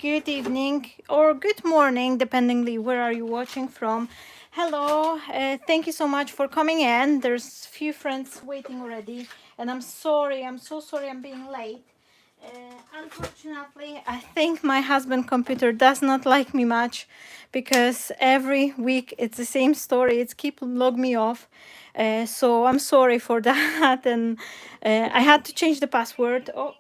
good evening, or good morning, dependingly where are you watching from. Hello, thank you so much for coming in. There's few friends waiting already, and I'm sorry, I'm so sorry I'm being late. Unfortunately, I think my husband computer does not like me much because every week it's the same story. It's keep log me off. So I'm sorry for that, and I had to change the password. Oh,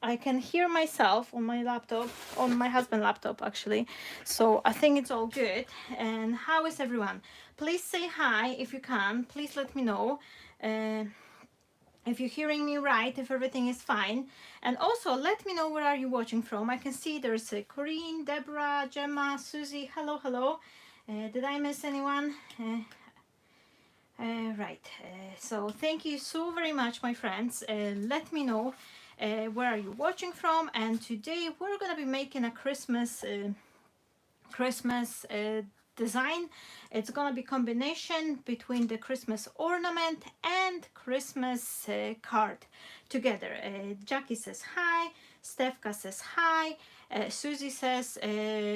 I can hear myself on my laptop, on my husband's laptop actually. So I think it's all good. And how is everyone? Please say hi if you can. Please let me know if you're hearing me right, if everything is fine. And also let me know where are you watching from. I can see there's Corinne, Deborah, Gemma, Susie. Hello, hello. Did I miss anyone? Right, so thank you so very much, my friends. Let me know where are you watching from, and today we're gonna be making a Christmas design. It's gonna be combination between the Christmas ornament and Christmas card together. Jackie says hi, Stefka says hi, Susie says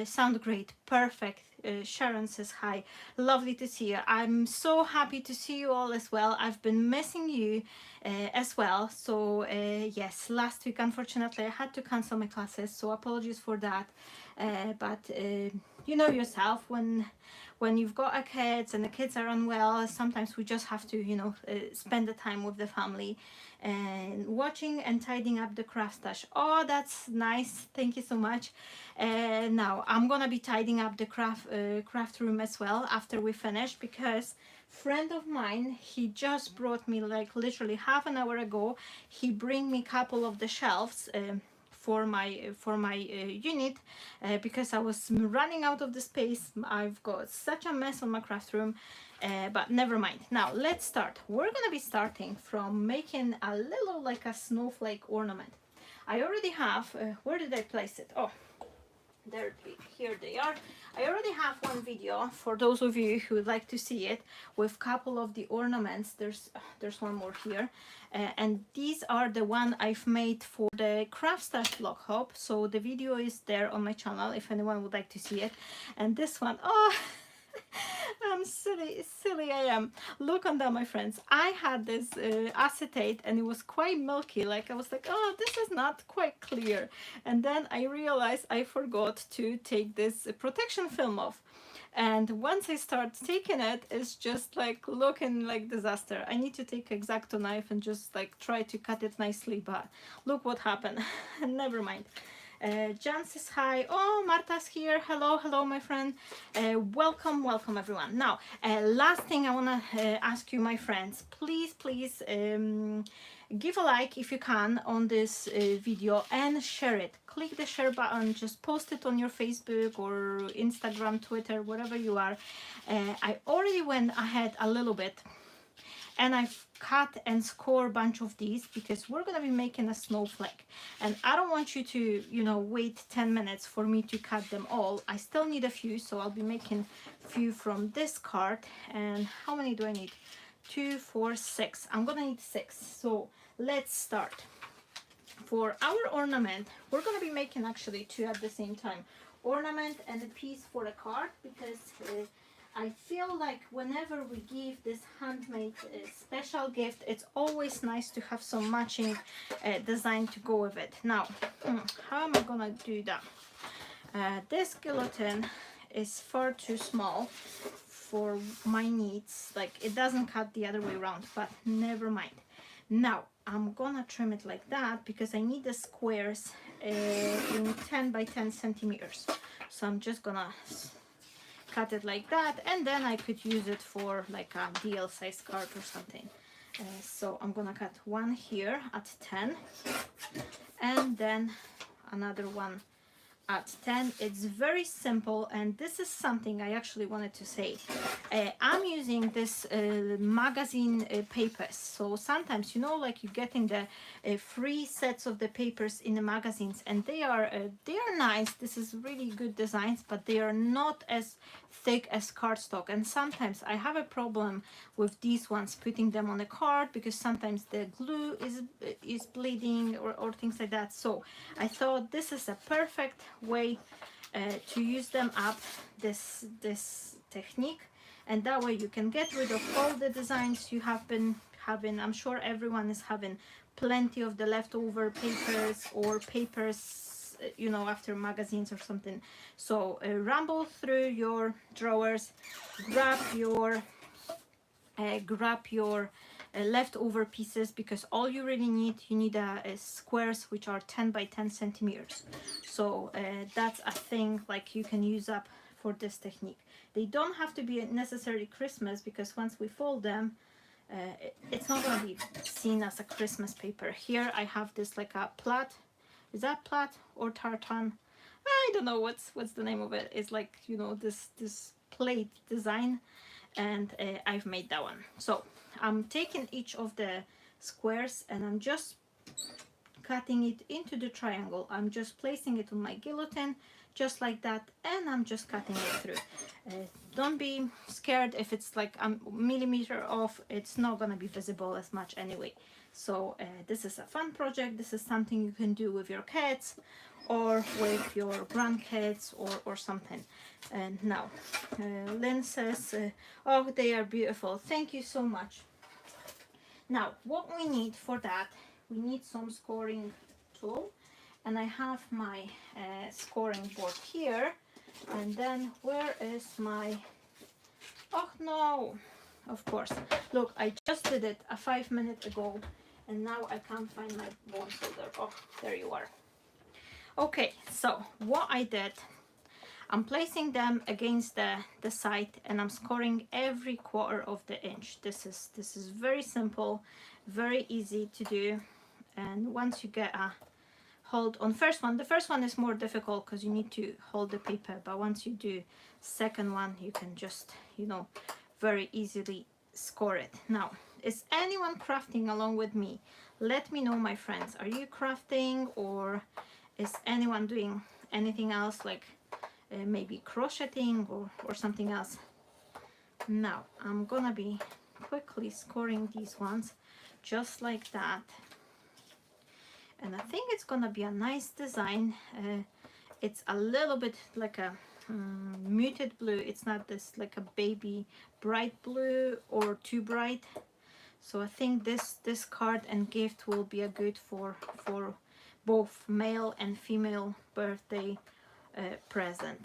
sound great, perfect. Sharon says hi, lovely to see you. I'm so happy to see you all as well. I've been missing you as well. So yes, last week unfortunately I had to cancel my classes, so apologies for that. But you know yourself, when you've got a kids and the kids are unwell, sometimes we just have to, you know, spend the time with the family and watching and tidying up the craft stash. Oh, that's nice, thank you so much. Now I'm gonna be tidying up the craft room as well after we finish, because friend of mine, he just brought me, like literally half an hour ago, he bring me couple of the shelves for my unit, because I was running out of the space. I've got such a mess on my craft room, but never mind. Now let's start. We're gonna be starting from making a little like a snowflake ornament. I already have, where did I place it? Oh, there, here they are. I already have one video for those of you who would like to see it with couple of the ornaments. There's one more here, and these are the one I've made for the CRAFTSTASH blog hub. So the video is there on my channel if anyone would like to see it. And this one, oh, I'm silly I am. Look on that, my friends. I had this acetate and it was quite milky. Like I was like, oh, this is not quite clear. And then I realized I forgot to take this protection film off. And once I start taking it, it's just like looking like disaster. I need to take X-Acto knife and just like try to cut it nicely, but look what happened. Never mind. Jan says hi. Oh, Marta's here. Hello, hello, my friend. Welcome, welcome, everyone. Now, last thing I want to ask you, my friends, please, give a like if you can on this video and share it. Click the share button, just post it on your Facebook or Instagram, Twitter, wherever you are. I already went ahead a little bit and I've cut and score a bunch of these because we're gonna be making a snowflake, and I don't want you to, you know, wait 10 minutes for me to cut them all. I still need a few, so I'll be making a few from this card. And how many do I need? 2, 4, 6. I'm gonna need 6, so let's start. For our ornament, we're gonna be making actually 2 at the same time, ornament and a piece for a card, because I feel like whenever we give this handmade special gift, it's always nice to have some matching design to go with it. Now, how am I gonna do that? This guillotine is far too small for my needs. Like, it doesn't cut the other way around, but never mind. Now, I'm gonna trim it like that because I need the squares in 10 by 10 centimeters. So I'm just gonna cut it like that, and then I could use it for like a DL size card or something. So I'm gonna cut one here at 10, and then another one at 10. It's very simple, and this is something I actually wanted to say. I'm using this magazine papers. So sometimes, you know, like you're getting the free sets of the papers in the magazines, and they are nice. This is really good designs, but they are not as thick as cardstock. And sometimes I have a problem with these ones, putting them on a card, because sometimes the glue is bleeding or things like that. So I thought this is a perfect way to use them up, this technique, and that way you can get rid of all the designs you have been having. I'm sure everyone is having plenty of the leftover papers or papers, you know, after magazines or something. So rumble through your drawers, grab your leftover pieces, because all you really need, you need squares which are 10 by 10 centimeters. So that's a thing like you can use up for this technique. They don't have to be necessarily Christmas, because once we fold them, it's not going to be seen as a Christmas paper. Here I have this like a plaid. Is that plaid or tartan? I don't know what's the name of it. It's like, you know, this plate design, and I've made that one. So I'm taking each of the squares and I'm just cutting it into the triangle. I'm just placing it on my guillotine just like that, and I'm just cutting it through. Don't be scared if it's like a millimeter off. It's not gonna be visible as much anyway. So this is a fun project. This is something you can do with your kids or with your grandkids or something. And now Lynn says, oh, they are beautiful. Thank you so much. Now what we need for that, we need some scoring tool, and I have my scoring board here. And then where is my, oh no, of course, look, I just did it 5 minutes ago and now I can't find my bone folder. Oh, there you are. Okay, so what I did, I'm placing them against the side, and I'm scoring every quarter of the inch. This is very simple, very easy to do. And once you get a hold on first one, the first one is more difficult because you need to hold the paper, but once you do second one, you can just, you know, very easily score it. Now, is anyone crafting along with me? Let me know, my friends. Are you crafting, or is anyone doing anything else, like maybe crocheting or something else? Now I'm gonna be quickly scoring these ones just like that, and I think it's gonna be a nice design. It's a little bit like a muted blue. It's not this like a baby bright blue or too bright. So I think this card and gift will be a good for both male and female birthday present.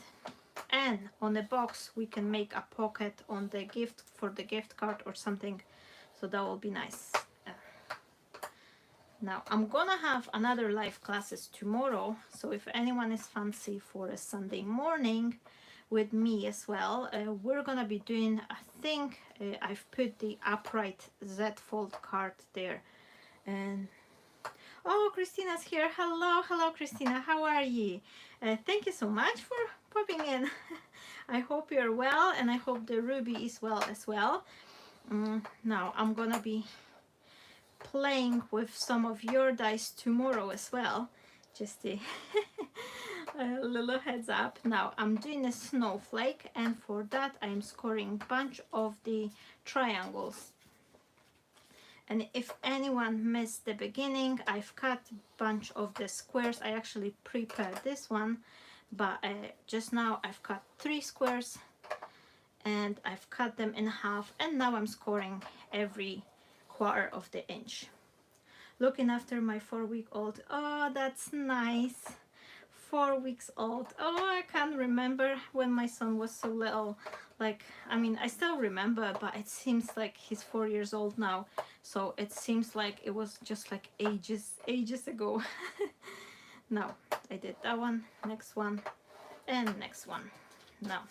And on the box we can make a pocket on the gift for the gift card or something, so that will be nice. Now I'm gonna have another live classes tomorrow, so if anyone is fancy for a Sunday morning with me as well, we're gonna be doing, I think I've put the upright Z fold card there. And oh, Christina's here. Hello Christina, how are you? Thank you so much for popping in. I hope you're well, and I hope the Ruby is well as well. Now I'm gonna be playing with some of your dice tomorrow as well, just a little heads up. Now I'm doing a snowflake, and for that I'm scoring a bunch of the triangles. And if anyone missed the beginning, I've cut a bunch of the squares. I actually prepared this one, but just now I've cut 3 squares and I've cut them in half, and now I'm scoring every quarter of the inch. Looking after my 4-week-old. Oh, that's nice. 4 weeks old. Oh, I can't remember when my son was so little. Like, I mean, I still remember, but it seems like he's 4 years old now. So it seems like it was just like ages ago. Now, I did that one, next one, and next one. Now,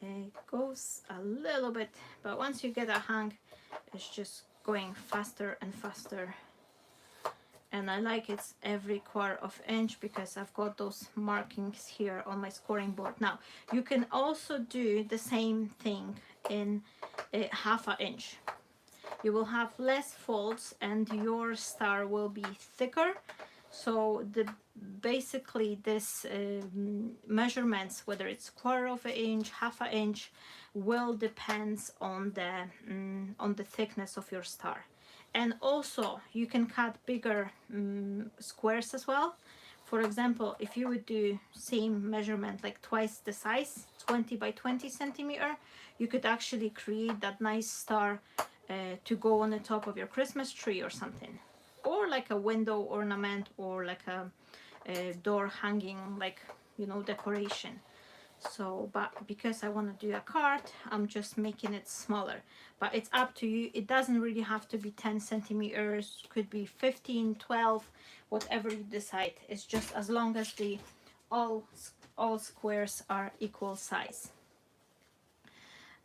it goes a little bit, but once you get a hang, it's just going faster and faster. and I like it's every 1/4 inch because I've got those markings here on my scoring board. Now you can also do the same thing in a 1/2 inch. You will have less folds and your star will be thicker. So the basically this measurements, whether it's 1/4 inch, 1/2 inch, will depends on the thickness of your star. And also you can cut bigger squares as well. For example, if you would do same measurement, like twice the size, 20 by 20 centimeter, you could actually create that nice star to go on the top of your Christmas tree or something, or like a window ornament, or like a door hanging, like, you know, decoration. So, but because I want to do a card, I'm just making it smaller. But it's up to you. It doesn't really have to be 10 centimeters. Could be 15, 12, whatever you decide. It's just as long as the all squares are equal size.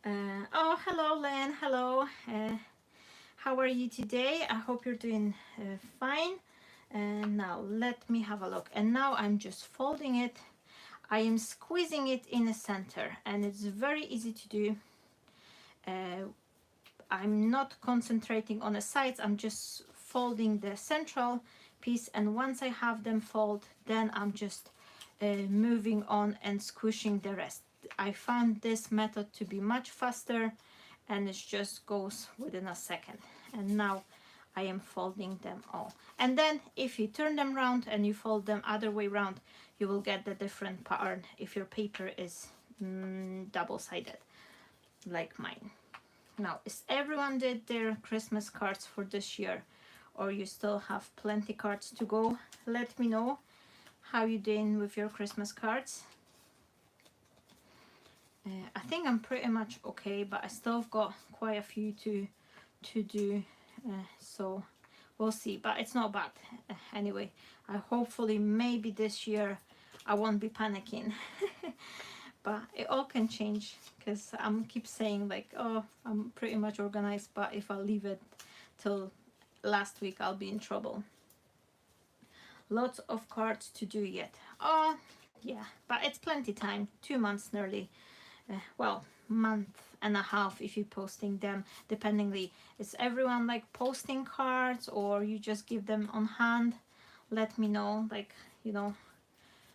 Oh, hello, Len. Hello. How are you today? I hope you're doing fine. And now let me have a look. And now I'm just folding it. I am squeezing it in the center, and it's very easy to do. I'm not concentrating on the sides. I'm just folding the central piece, and once I have them fold, then I'm just moving on and squishing the rest. I found this method to be much faster, and it just goes within a second. And now I am folding them all. And then if you turn them around and you fold them other way around, you will get the different pattern if your paper is double-sided like mine. Now, is everyone did their Christmas cards for this year, or you still have plenty cards to go? Let me know how you doing with your Christmas cards. I think I'm pretty much okay, but I still have got quite a few to do, so we'll see. But it's not bad anyway. Hopefully maybe this year I won't be panicking. But it all can change, because I'm keep saying like, oh, I'm pretty much organized, but if I leave it till last week, I'll be in trouble. Lots of cards to do yet. Oh yeah, but it's plenty time. 2 months nearly. Well, month and a half if you're posting them, dependingly. Is everyone like posting cards, or you just give them on hand? Let me know, like, you know,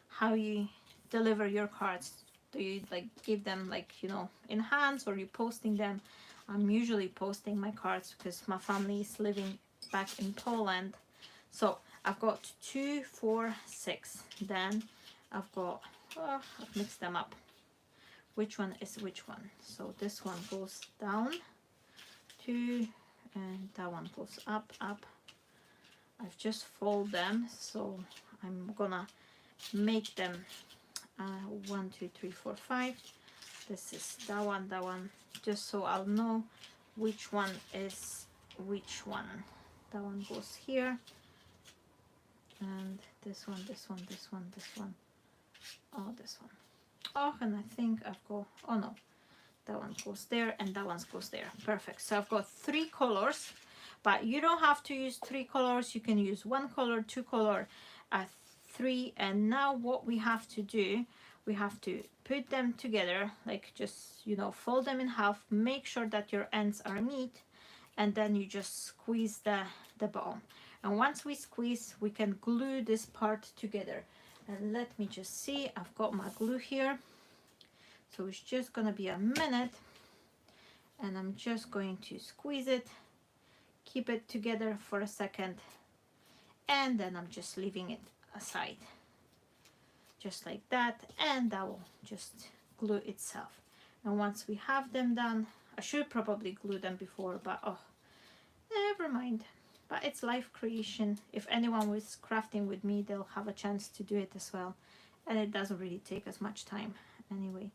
how you deliver your cards. Do you like give them, like, you know, in hands, or you posting them? I'm usually posting my cards because my family is living back in Poland. So I've got 2, 4, 6. Then I've got, oh, I've mixed them up. Which one is which one? So this one goes down 2, and that one goes up, up. I've just fold them, so I'm gonna make them 1, 2, 3, 4, 5. This is that one, just so I'll know which one is which one. That one goes here, and this one, this one, this one, this one. Oh, this one. Oh, and I think I've got, oh no, that one goes there and that one goes there. Perfect. So I've got 3 colors, but you don't have to use 3 colors. You can use 1 color, 2 color, 3. And now what we have to do, we have to put them together, like just, you know, fold them in half, make sure that your ends are neat, and then you just squeeze the bottom. And once we squeeze, we can glue this part together. And let me just see, I've got my glue here. So it's just gonna be a minute, and I'm just going to squeeze it, keep it together for a second, and then I'm just leaving it aside. Just like that, and that will just glue itself. And once we have them done, I should probably glue them before, but oh, never mind. But it's live creation. If anyone was crafting with me, they'll have a chance to do it as well. And it doesn't really take as much time anyway.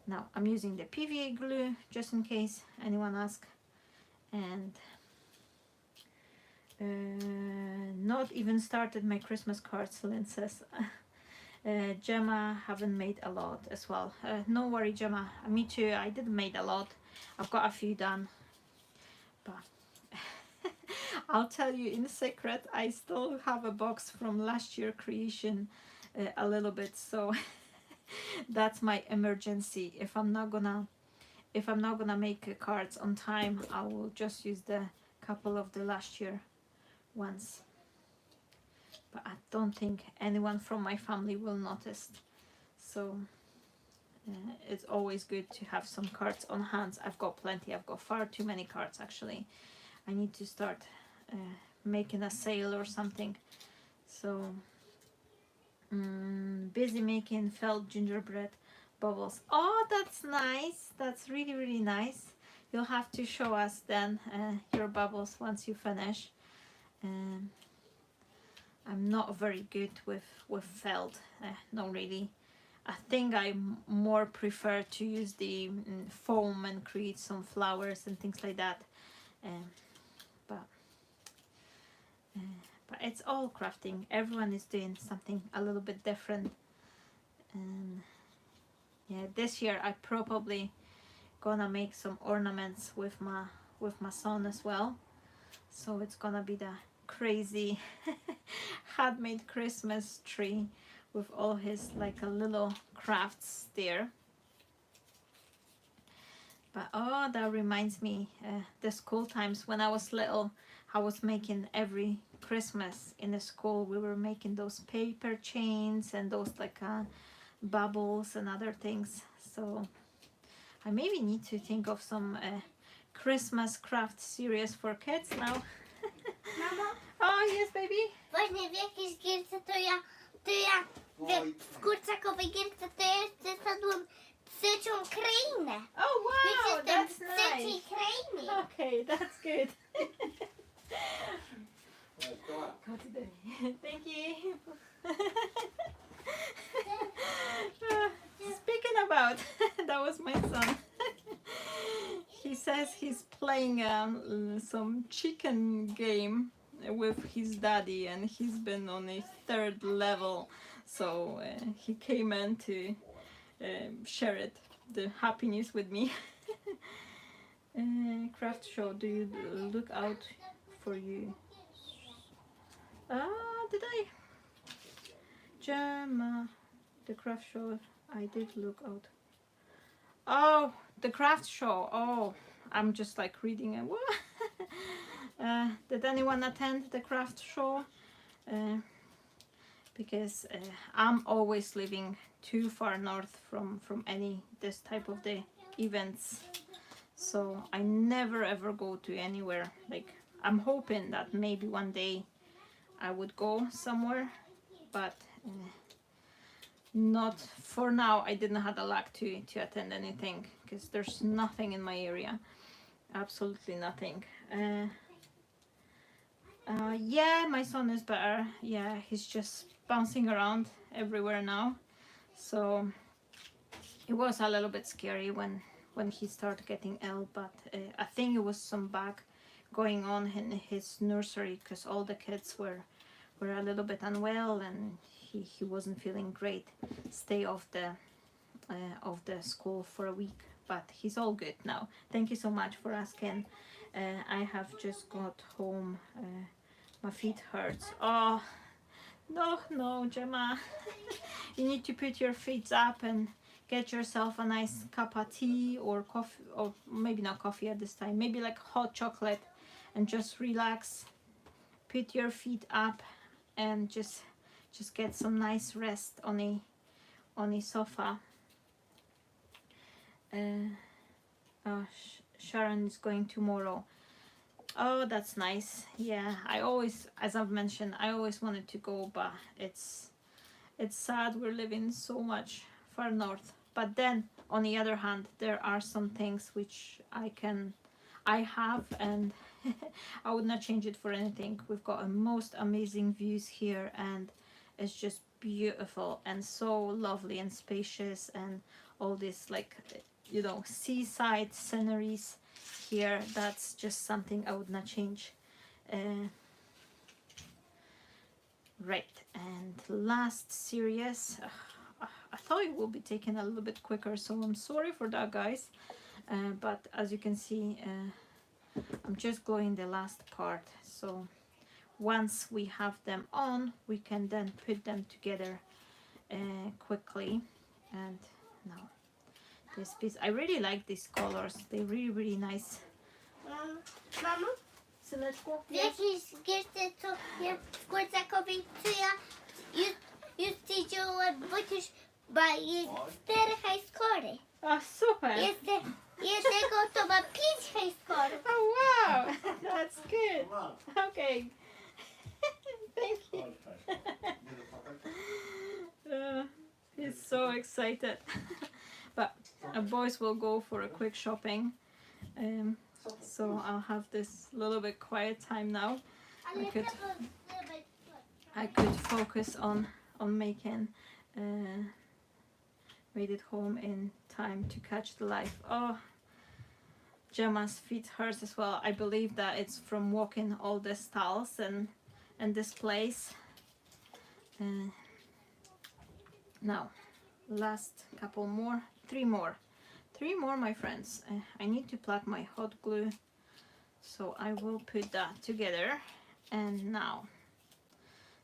Now I'm using the PVA glue just in case anyone asks. And not even started my Christmas cards, Lynn says. Gemma haven't made a lot as well. No worry, Gemma. Me too. I didn't make a lot. I've got a few done. But I'll tell you in secret, I still have a box from last year creation, a little bit, so that's my emergency. If I'm not gonna make cards on time, I will just use the couple of the last year ones. But I don't think anyone from my family will notice. So it's always good to have some cards on hand. I've got plenty. I've got far too many cards actually. I need to start making a sale or something. So busy making felt gingerbread bubbles. Oh, that's nice. That's really, really nice. You'll have to show us then your bubbles once you finish. I'm not very good with felt. No, really. I think I more prefer to use the foam and create some flowers and things like that. But it's all crafting. Everyone is doing something a little bit different. And yeah, this year I probably gonna make some ornaments with my son as well. So it's gonna be the crazy handmade Christmas tree with all his like a little crafts there. But oh, that reminds me, the school times when I was little, I was making every Christmas in the school. We were making those paper chains and those like bubbles and other things. So I maybe need to think of some Christmas craft series for kids now. Mamo, Oh yes, baby. właśnie w jakiejś gierce to ja w kurczakowej gierce to ja jeszcze sadłam psycią krainę. Oh wow, Wiecie, that's psyciej nice. krainy. Okay, that's good. Go today. Thank you. Speaking about, that was my son. He says he's playing some chicken game with his daddy, and he's been on a 3rd level. So he came in to share the happiness with me. Craft show, do you look out for you? Did I? Gemma, the craft show, I did look out. Oh, the craft show. Oh, I'm just like reading it. Did anyone attend the craft show? Because I'm always living too far north from any this type of the events, so I never ever go to anywhere. Like, I'm hoping that maybe one day I would go somewhere, but not for now. I didn't have the luck to attend anything because there's nothing in my area, absolutely nothing. Yeah, my son is better. Yeah, he's just bouncing around everywhere now. So it was a little bit scary when he started getting ill, but I think it was some bug going on in his nursery because all the kids were a little bit unwell, and he wasn't feeling great. Stay off the school for a week, but he's all good now. Thank you so much for asking. I have just got home. My feet hurts. Oh no, Gemma. You need to put your feet up and get yourself a nice cup of tea or coffee, or maybe not coffee at this time, maybe like hot chocolate, and just relax. Put your feet up and just get some nice rest on a sofa. Sharon is going tomorrow. Oh, that's nice. Yeah, I always, as I've mentioned, I always wanted to go, but it's sad we're living so much far north. But then on the other hand, there are some things which I have, and I would not change it for anything. We've got a most amazing views here, and it's just beautiful and so lovely and spacious, and all this, like, you know, seaside sceneries here. That's just something I would not change. Right, and last series, I thought it would be taken a little bit quicker, so I'm sorry for that, guys. But as you can see, I'm just gluing the last part, so once we have them on, we can then put them together quickly. And now this piece, I really like these colors, they're really nice. Mamo, Syneczku? w jakiej gierce co ja w kurczakowej, co ja już siedziałam, bo też jest 4 highscory. O, super! Jednego to ma 5 highscorów. Oh wow, that's good. Okay, thank you. He's so excited. But our boys will go for a quick shopping, so I'll have this little bit quiet time now. I could focus on making made it home in time to catch the life. Oh, Gemma's feet hurts as well. I believe that it's from walking all the stalls and this place. Now, last couple more, three more, my friends. I need to plug my hot glue, so I will put that together. And now,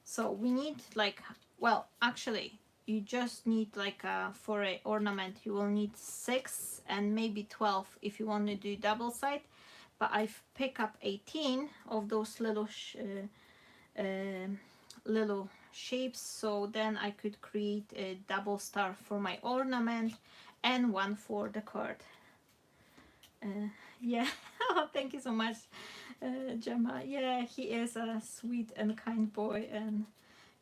so we need like, well, actually, you just need like for a ornament you will need 6 and maybe 12 if you want to do double side, but I've picked up 18 of those little shapes, so then I could create a double star for my ornament and one for the card. Yeah. Oh, thank you so much, Gemma. Yeah, he is a sweet and kind boy, and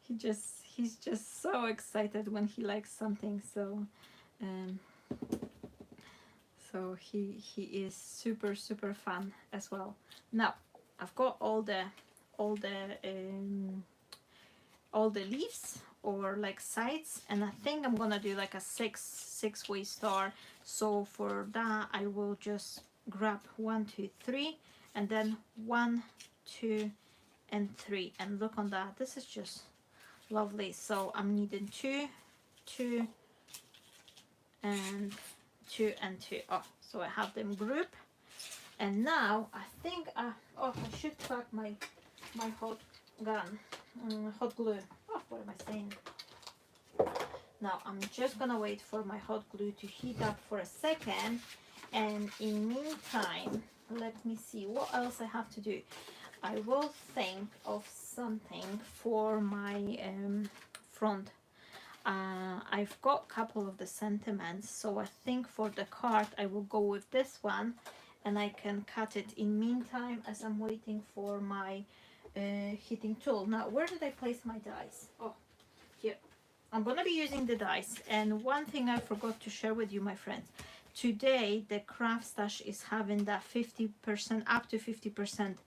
he's just so excited when he likes something. So so he is super fun as well. Now I've got all the leaves or like sides, and I think I'm gonna do like a six-way star. So for that I will just grab 1, 2, 3, and then 1, 2, and 3, and look on that. This is just lovely. So I'm needing 2, 2, and 2 and 2. Oh, so I have them grouped, and now I think I should plug my hot glue. Oh, what am I saying? Now I'm just gonna wait for my hot glue to heat up for a second, and in meantime, let me see what else I have to do. I will think of something for my front. I've got a couple of the sentiments, so I think for the card I will go with this one, and I can cut it in meantime as I'm waiting for my heating tool. Now, where did I place my dies? Oh, here. I'm gonna be using the dies, and one thing I forgot to share with you, my friends. Today the CRAFTSTASH is having that 50%, up to 50%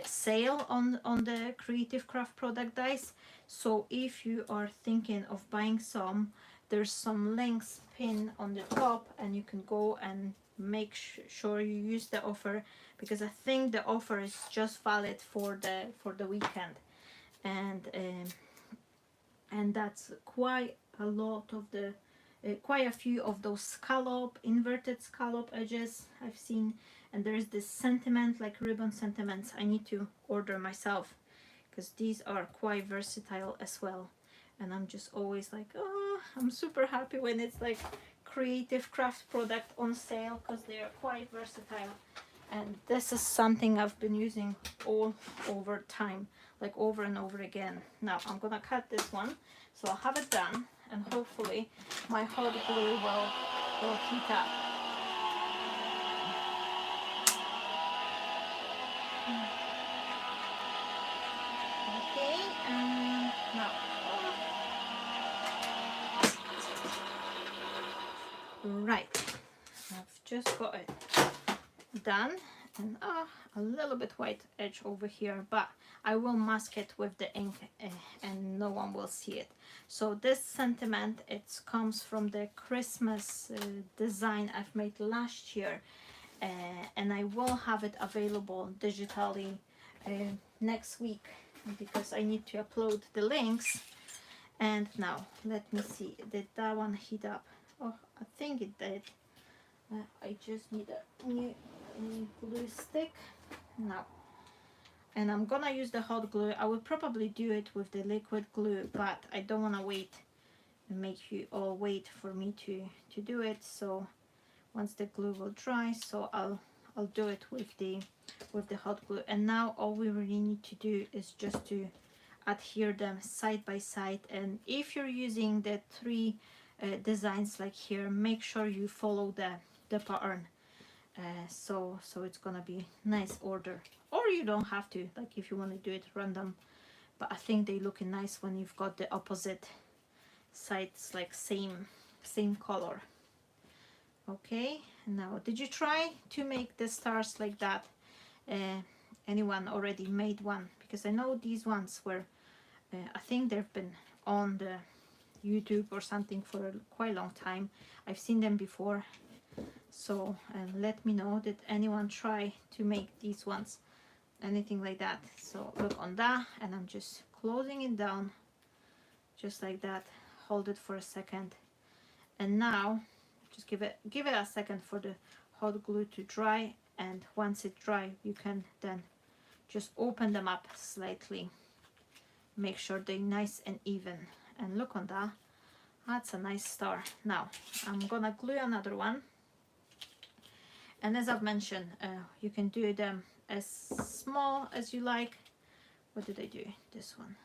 sale on the creative craft product dies. So if you are thinking of buying some, there's some links pinned on the top, and you can go and make sure you use the offer, because I think the offer is just valid for the weekend, and that's quite a lot of the quite a few of those inverted scallop edges I've seen. And there's this sentiment, like ribbon sentiments, I need to order myself, because these are quite versatile as well. And I'm just always like, oh, I'm super happy when it's like creative craft product on sale, because they're quite versatile. And this is something I've been using all over time, like over and over again. Now I'm gonna cut this one, so I'll have it done, and hopefully my hot glue will heat up. Okay, and now, right, I've just got it done, and a little bit white edge over here, but I will mask it with the ink and no one will see it. So this sentiment, it comes from the Christmas design I've made last year, and I will have it available digitally next week, because I need to upload the links. And now let me see, did that one heat up? Oh, I think it did. I just need a new glue stick now, and I'm gonna use the hot glue. I will probably do it with the liquid glue, but I don't want to wait and make you all wait for me to do it. So once the glue will dry, so I'll do it with the hot glue. And now all we really need to do is just to adhere them side by side. And if you're using the three designs like here, make sure you follow the pattern, so it's gonna be nice order. Or you don't have to, like if you want to do it random, but I think they look nice when you've got the opposite sides like same color. Okay, now did you try to make the stars like that? Anyone already made one? Because I know these ones were I think they've been on the YouTube or something for a quite long time. I've seen them before, so let me know, did anyone try to make these ones, anything like that? So look on that, and I'm just closing it down just like that. Hold it for a second, and now just give it a second for the hot glue to dry, and once it dry you can then just open them up slightly, make sure they're nice and even, and look on that, that's a nice star. Now I'm gonna glue another one, and as I've mentioned, you can do them as small as you like. What did I do? This one.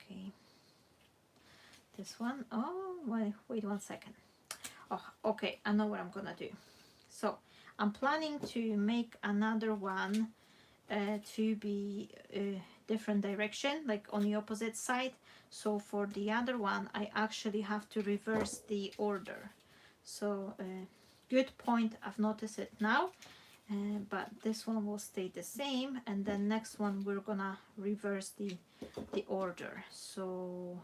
Okay, this one. Oh, wait 1 second. Oh, okay, I know what I'm gonna do. So I'm planning to make another one to be different direction, like on the opposite side. So for the other one I actually have to reverse the order. So good point, I've noticed it now. But this one will stay the same, and then next one we're gonna reverse the order. So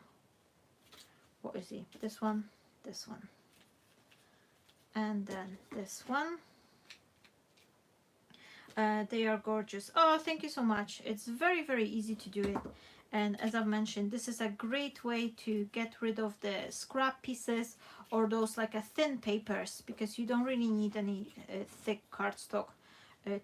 what is it? This one, and then this one. They are gorgeous. Oh, thank you so much. It's very, very easy to do it, and as I've mentioned, this is a great way to get rid of the scrap pieces or those like a thin papers, because you don't really need any thick cardstock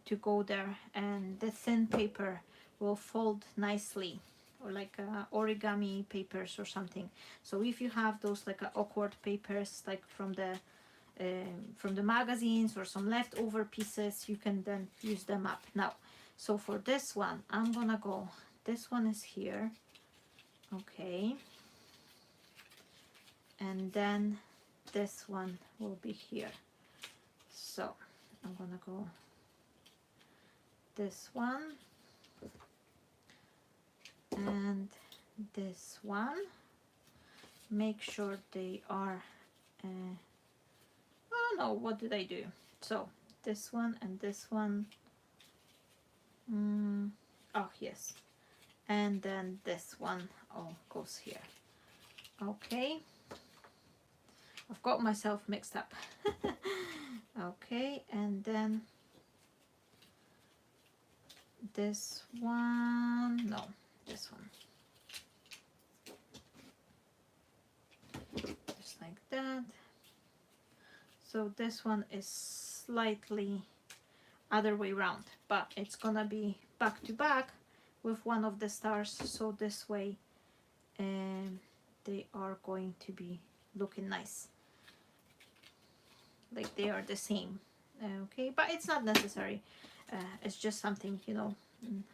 to go there, and the thin paper will fold nicely, or like origami papers or something. So if you have those like awkward papers like from the magazines or some leftover pieces, you can then use them up. Now, so for this one I'm gonna go, this one is here, okay, and then this one will be here. So I'm gonna go this one and this one, make sure they are oh no, what did I do? So this one and this one, oh yes, and then this one all goes here. Okay, I've got myself mixed up. Okay, and then this one, no, this one, just like that. So this one is slightly other way around, but it's gonna be back to back with one of the stars, so this way they are going to be looking nice, like they are the same. Okay, but it's not necessary, it's just something, you know,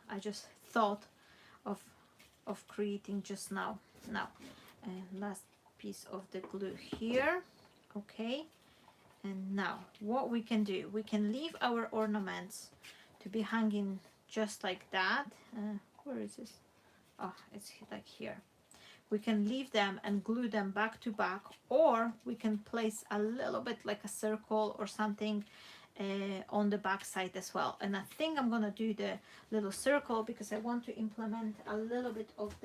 I just thought of creating just now. Last piece of the glue here. Okay, and now what we can do, we can leave our ornaments to be hanging just like that. Where is this? Oh, it's like here. We can leave them and glue them back to back, or we can place a little bit like a circle or something on the back side as well. And I think I'm gonna do the little circle because I want to implement a little bit of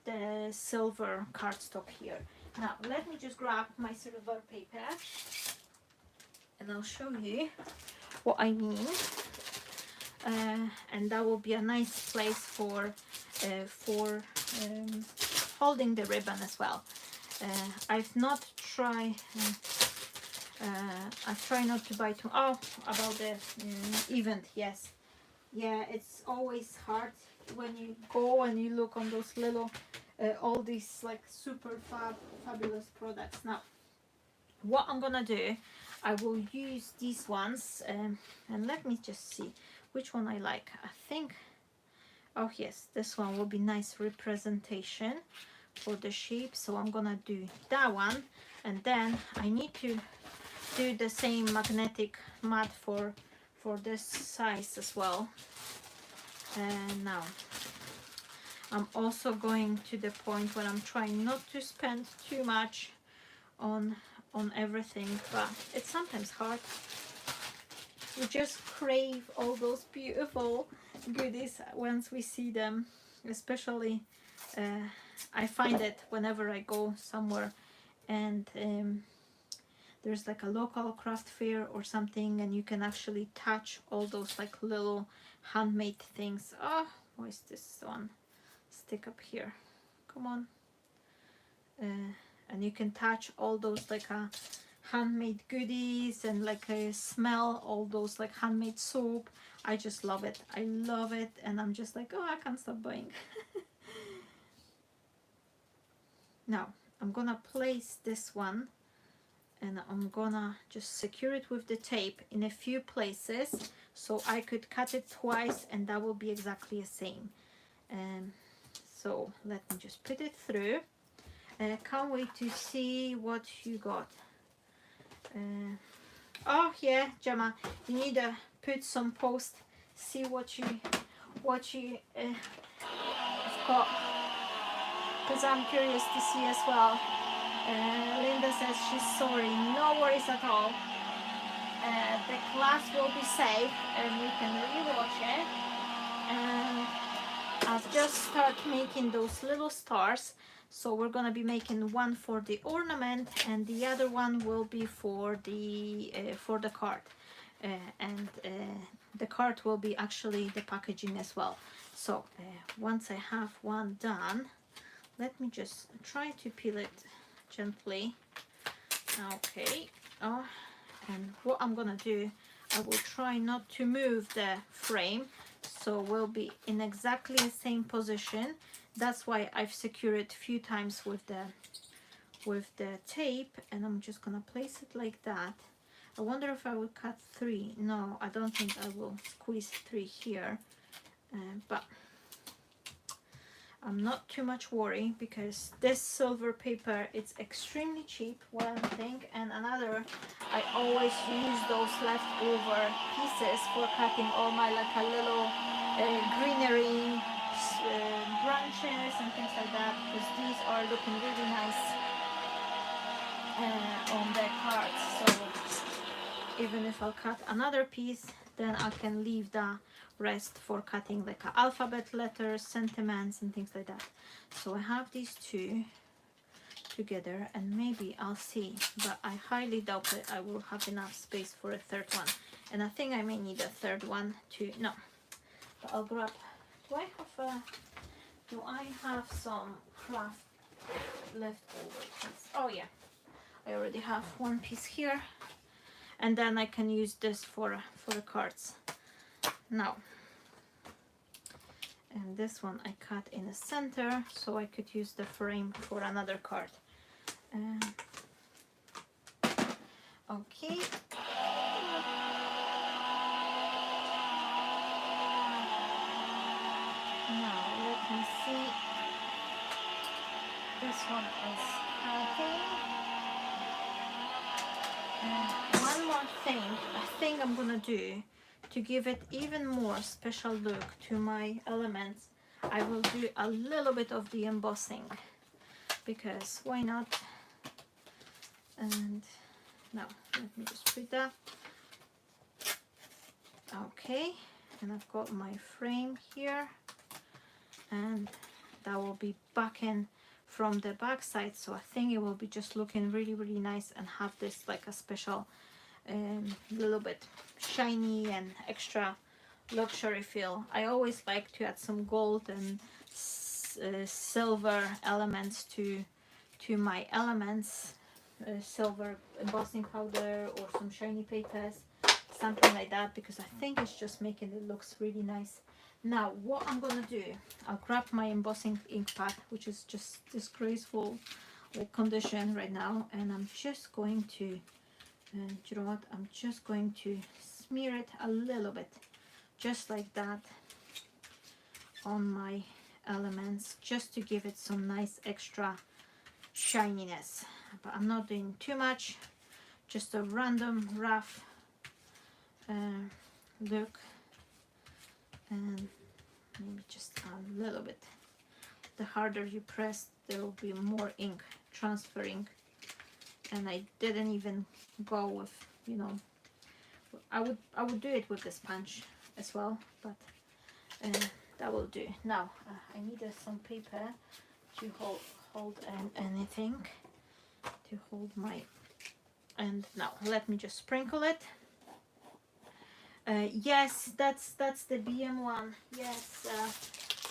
the silver cardstock here. Now let me just grab my silver paper and I'll show you what I mean, and that will be a nice place for holding the ribbon as well. I've not tried I try not to buy too. Oh, about the event, yes. Yeah, it's always hard when you go and you look on those little, all these like super fabulous products. Now, what I'm gonna do, I will use these ones, and let me just see which one I like. I think, oh yes, this one will be nice representation for the shape, so I'm gonna do that one, and then I need to do the same magnetic mat for this size as well. And now I'm also going to the point where I'm trying not to spend too much on everything, but it's sometimes hard. We just crave all those beautiful goodies once we see them, especially I find it whenever I go somewhere and there's like a local craft fair or something, and you can actually touch all those like little handmade things. Oh, why is this one stick up here? Come on. And you can touch all those like handmade goodies and like smell all those like handmade soap. I just love it. I love it, and I'm just like, oh, I can't stop buying. Now I'm gonna place this one, and I'm gonna just secure it with the tape in a few places, so I could cut it twice and that will be exactly the same. So let me just put it through. Can't wait to see what you got. Oh yeah, Gemma, you need to put some post, see what you have got, because I'm curious to see as well. Linda says she's sorry. No worries at all. The class will be safe and you can rewatch it. And I've just started making those little stars. So we're gonna be making one for the ornament, and the other one will be for the card. The card will be actually the packaging as well. So once I have one done, let me just try to peel it gently. Okay. Oh, and what I'm gonna do, I will try not to move the frame, so we'll be in exactly the same position. That's why I've secured it a few times with the tape, and I'm just gonna place it like that. I wonder if I will cut 3. No, I don't think I will squeeze 3 here, but I'm not too much worried because this silver paper, it's extremely cheap, one thing, and another, I always use those leftover pieces for cutting all my like a little greenery branches and things like that, because these are looking really nice on the cards. So even if I'll cut another piece, then I can leave the rest for cutting like alphabet letters, sentiments and things like that. So I have these two together, and maybe I'll see, but I highly doubt that I will have enough space for a third one, and I think I may need a third one too. No, but I'll grab, do I have some craft leftover piece? Oh yeah, I already have one piece here, and then I can use this for the cards. Now, and this one I cut in the center, so I could use the frame for another card. Okay. Now let me see. This one is cutting. And one more thing I think I'm gonna do to give it even more special look to my elements, I will do a little bit of the embossing, because why not? And now let me just put that. Okay, and I've got my frame here, and that will be back in from the back side, so I think it will be just looking really nice and have this like a special little bit shiny and extra luxury feel. I always like to add some gold and silver elements to my elements, silver embossing powder or some shiny papers, something like that, because I think it's just making it looks really nice. Now what I'm gonna do, I'll grab my embossing ink pad, which is just disgraceful condition right now, and I'm just going to, you know what, I'm just going to smear it a little bit, just like that, on my elements, just to give it some nice extra shininess. But I'm not doing too much, just a random rough look, and maybe just a little bit. The harder you press, there will be more ink transferring, and I didn't even go with, you know, I would do it with the sponge as well, but that will do. Now I needed some paper to hold anything, to hold my, and now let me just sprinkle it. Yes, that's the BM one. Yes,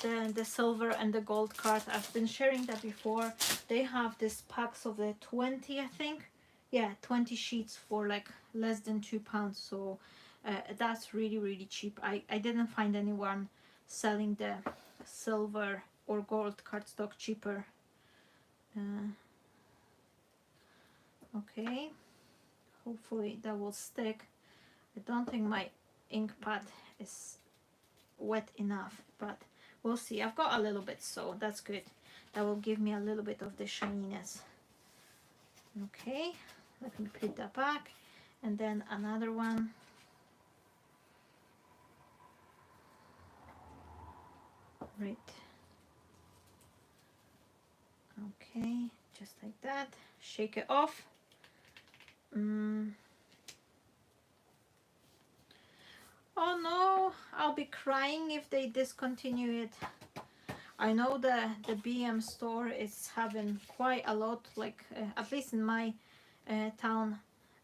the silver and the gold card. I've been sharing that before. They have this packs of the 20, I think. Yeah, 20 sheets for like less than £2. So that's really cheap. I didn't find anyone selling the silver or gold cardstock cheaper. Okay, hopefully that will stick. I don't think my ink pad is wet enough, but we'll see. I've got a little bit, so that's good. That will give me a little bit of the shininess. Okay, let me put that back, and then another one. Right. Okay, just like that. Shake it off. Oh no, I'll be crying if they discontinue it. I know the BM store is having quite a lot, like at least in my town,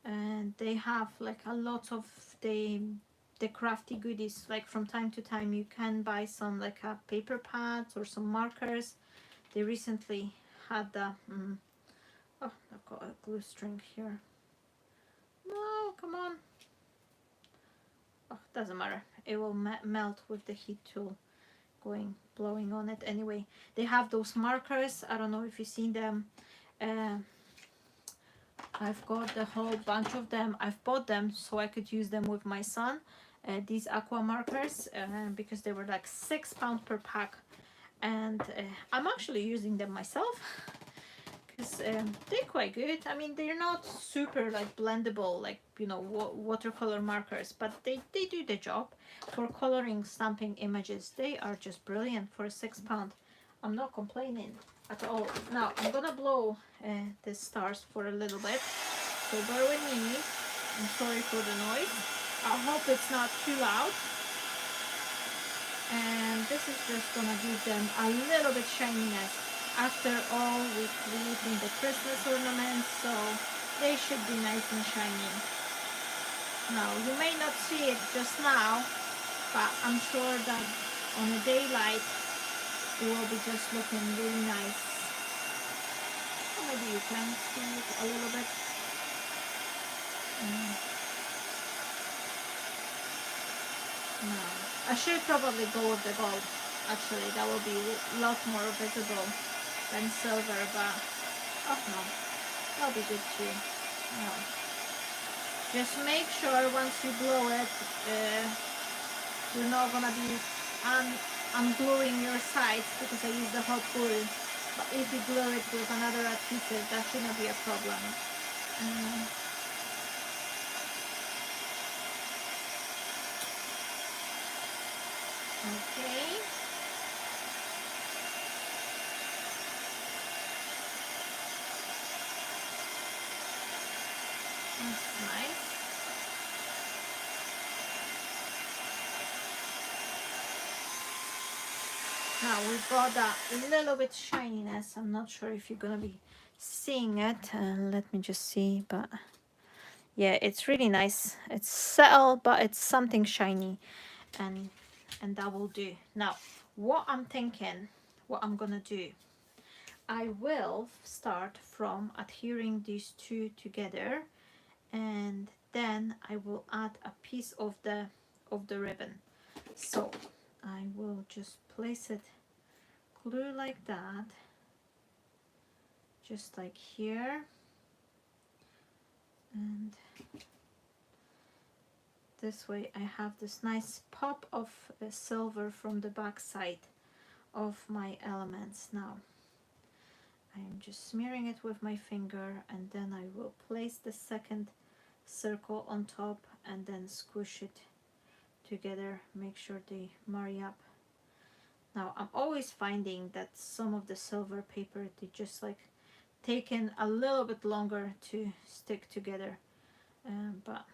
and they have like a lot of the crafty goodies. Like from time to time you can buy some like paper pads or some markers. They recently had the oh, I've got a glue string here. No, come on. Oh, doesn't matter, it will melt with the heat tool blowing on it. Anyway, they have those markers. I don't know if you've seen them. I've got the whole bunch of them. I've bought them so I could use them with my son, these aqua markers, because they were like £6 per pack, and I'm actually using them myself because they're quite good. I mean, they're not super like blendable like, you know, watercolor markers, but they do the job for coloring, stamping images. They are just brilliant for £6. I'm not complaining at all. Now I'm gonna blow the stars for a little bit, so bear with me. I'm sorry for the noise. I hope it's not too loud. And this is just gonna give them a little bit shininess. After all, we're creating the Christmas ornaments, so they should be nice and shiny. Now, you may not see it just now, but I'm sure that on the daylight, it will be just looking really nice. Or maybe you can see it a little bit. No. I should probably go with the gold. Actually, that will be a lot more visible than silver, but oh no, that'll be good too. No. Just make sure once you blow it, you're not gonna be ungluing your sides, because I use the hot glue. But if you glue it with another adhesive, that shouldn't be a problem. Okay. That's nice. Now we've got that little bit shininess. I'm not sure if you're gonna be seeing it. Let me just see, but yeah, it's really nice. It's subtle, but it's something shiny, and that will do. Now, what I'm thinking, what I'm gonna do, I will start from adhering these two together, and then I will add a piece of the ribbon. So I will just place it, glue like that, just like here, and this way I have this nice pop of silver from the back side of my elements. Now I'm just smearing it with my finger, and then I will place the second circle on top and then squish it together, make sure they marry up. Now I'm always finding that some of the silver paper, they just like taken a little bit longer to stick together, but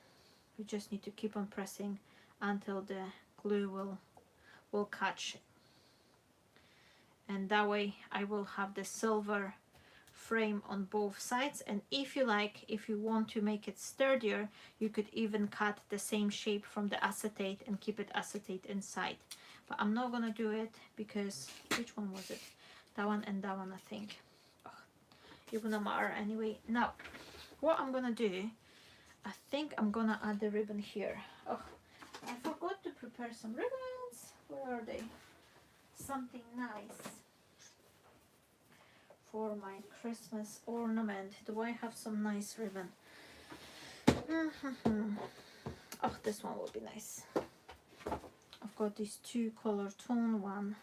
we just need to keep on pressing until the glue will catch, and that way I will have the silver frame on both sides. And if you like, if you want to make it sturdier, you could even cut the same shape from the acetate and keep it acetate inside, but I'm not gonna do it because, which one was it? That one and that one, I think. Oh, you're gonna matter anyway. Now what I'm gonna do, I think I'm gonna add the ribbon here. Oh, I forgot to prepare some ribbons. Where are they? Something nice for my Christmas ornament. Do I have some nice ribbon? Oh, this one will be nice. I've got this two color tone one,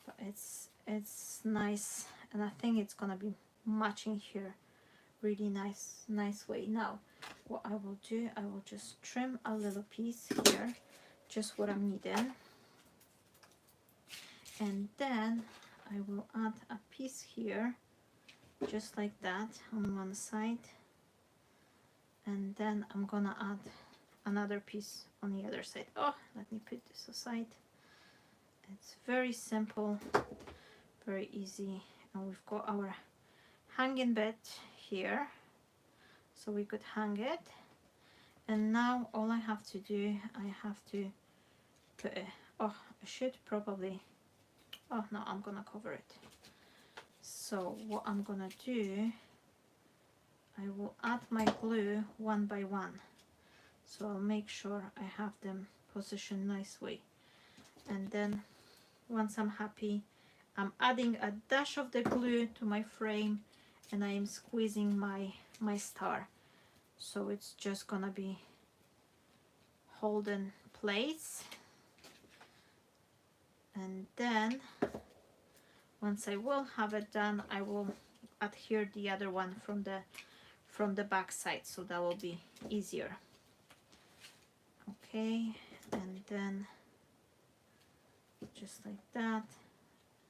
but it's nice, and I think it's gonna be matching here really nice way. Now what I will do, I will just trim a little piece here, just what I'm needing, and then I will add a piece here just like that on one side, and then I'm gonna add another piece on the other side. Oh, let me put this aside. It's very simple, very easy, and we've got our hanging bit here, so we could hang it. And now all I have to do, I have to put it, oh, I should probably, oh no, I'm gonna cover it. So what I'm gonna do, I will add my glue one by one, so I'll make sure I have them positioned nicely, and then once I'm happy, I'm adding a dash of the glue to my frame, and I am squeezing my star, so it's just gonna be holding place. And then once I will have it done, I will adhere the other one from the back side, so that will be easier. Okay, and then just like that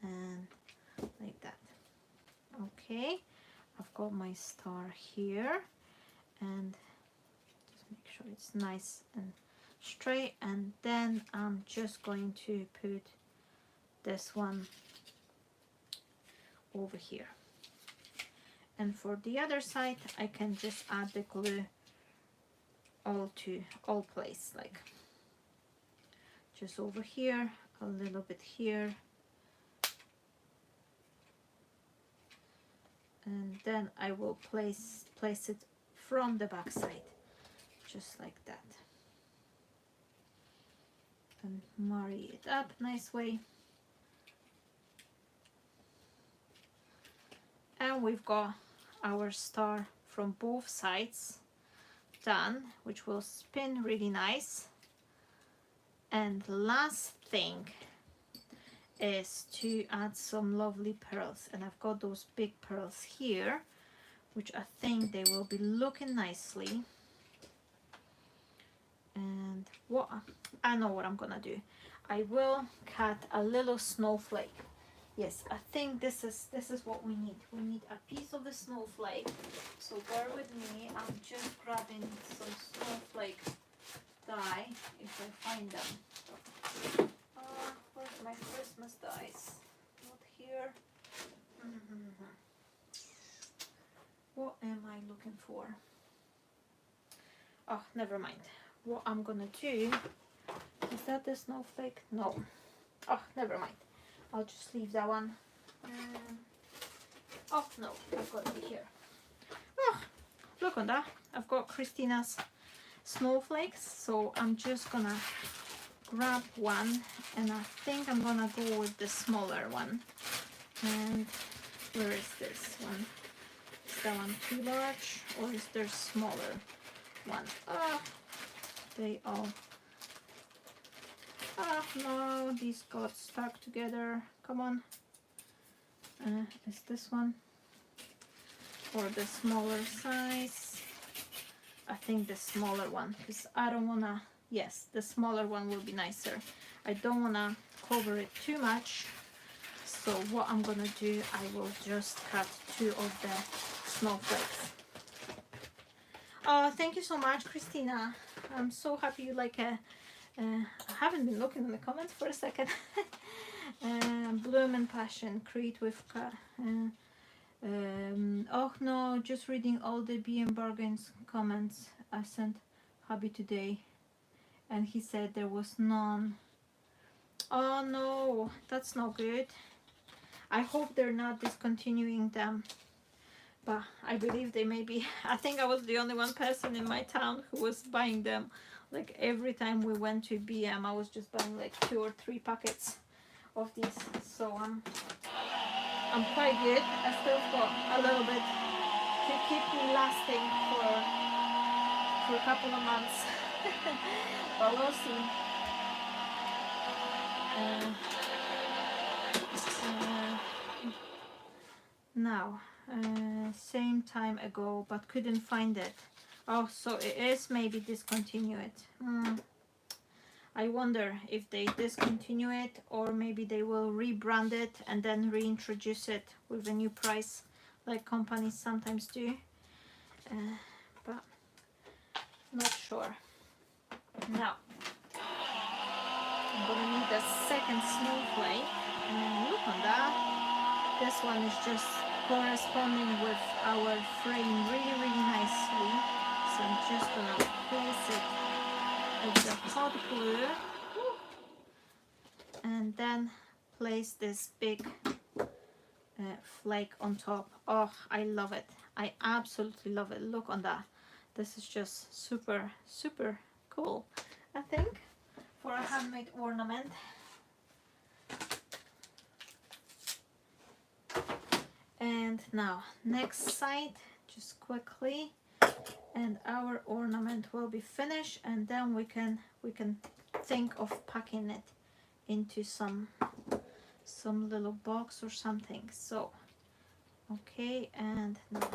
and like that. Okay, I've got my star here, and just make sure it's nice and straight, and then I'm just going to put this one over here, and for the other side I can just add the glue all place, like just over here, a little bit here, and then I will place it from the back side, just like that, and marry it up nice way. And we've got our star from both sides done, which will spin really nice. And last thing is to add some lovely pearls, and I've got those big pearls here, which I think they will be looking nicely. And what I know what I'm gonna do, I will cut a little snowflake. Yes, I think this is what we need. We need a piece of the snowflake. So bear with me. I'm just grabbing some snowflake die if I find them. Where's my Christmas dies? Not here. What am I looking for? Oh, never mind. What I'm gonna do, is that the snowflake? No. Oh, never mind. I'll just leave that one. Oh no, I've got it here. Oh, look on that. I've got Christina's snowflakes, so I'm just gonna grab one, and I think I'm gonna go with the smaller one. And where is this one? Is that one too large, or is there smaller one? Ah, they all. Ah, no, these got stuck together. Come on. Is this one? Or the smaller size? I think the smaller one, because I don't wanna, yes, the smaller one will be nicer. I don't wanna cover it too much. So what I'm gonna do, I will just cut 2 of the snowflakes. Oh, thank you so much, Christina. I'm so happy you like it. I haven't been looking in the comments for a second. Bloom and Passion, create with oh no, just reading all the BM Bargains comments I sent hubby today, and he said there was none. Oh no, that's not good. I hope they're not discontinuing them, but I believe they may be. I think I was the only one person in my town who was buying them. Like every time we went to BM, I was just buying like 2 or 3 packets of these. So I'm quite good. I still got a little bit to keep me lasting for a couple of months. But we'll see. Now, same time ago, but couldn't find it. Oh, so it is maybe discontinue it. I wonder if they discontinue it, or maybe they will rebrand it and then reintroduce it with a new price, like companies sometimes do. But not sure. Now, I'm gonna need the second snowflake, and look on that. This one is just corresponding with our frame really nicely. So I'm just gonna place it with the hot glue, and then place this big flake on top. Oh, I love it. I absolutely love it. Look on that. This is just super cool, I think, for a handmade ornament. And now next side, just quickly, and our ornament will be finished, and then we can think of packing it into some little box or something. So okay, and now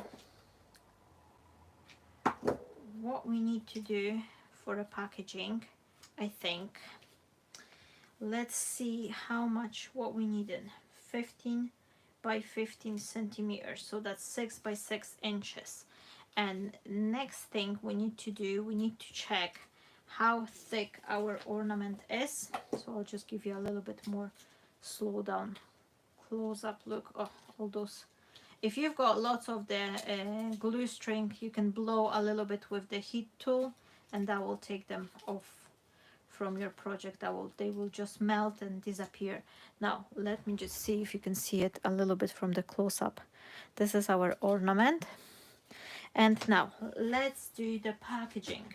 what we need to do for the packaging, I think, let's see how much what we needed. 15 by 15 centimeters, so that's 6 by 6 inches. And next thing we need to do, we need to check how thick our ornament is. So I'll just give you a little bit more slow down close up look. Oh, all those. If you've got lots of the glue string, you can blow a little bit with the heat tool, and that will take them off from your project. They will just melt and disappear. Now let me just see if you can see it a little bit from the close-up. This is our ornament, and now let's do the packaging.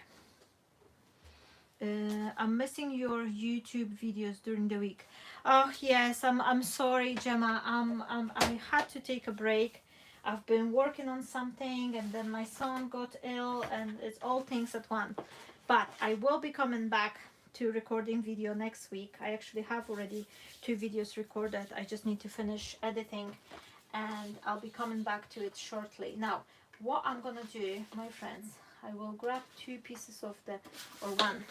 I'm missing your YouTube videos during the week. Oh yes, I'm sorry, Gemma. I had to take a break. I've been working on something, and then my son got ill, and it's all things at once. But I will be coming back to recording video next week. I actually have already 2 videos recorded. I just need to finish editing, and I'll be coming back to it shortly. Now, what I'm gonna do, my friends, I will grab 2 pieces of the, or 1.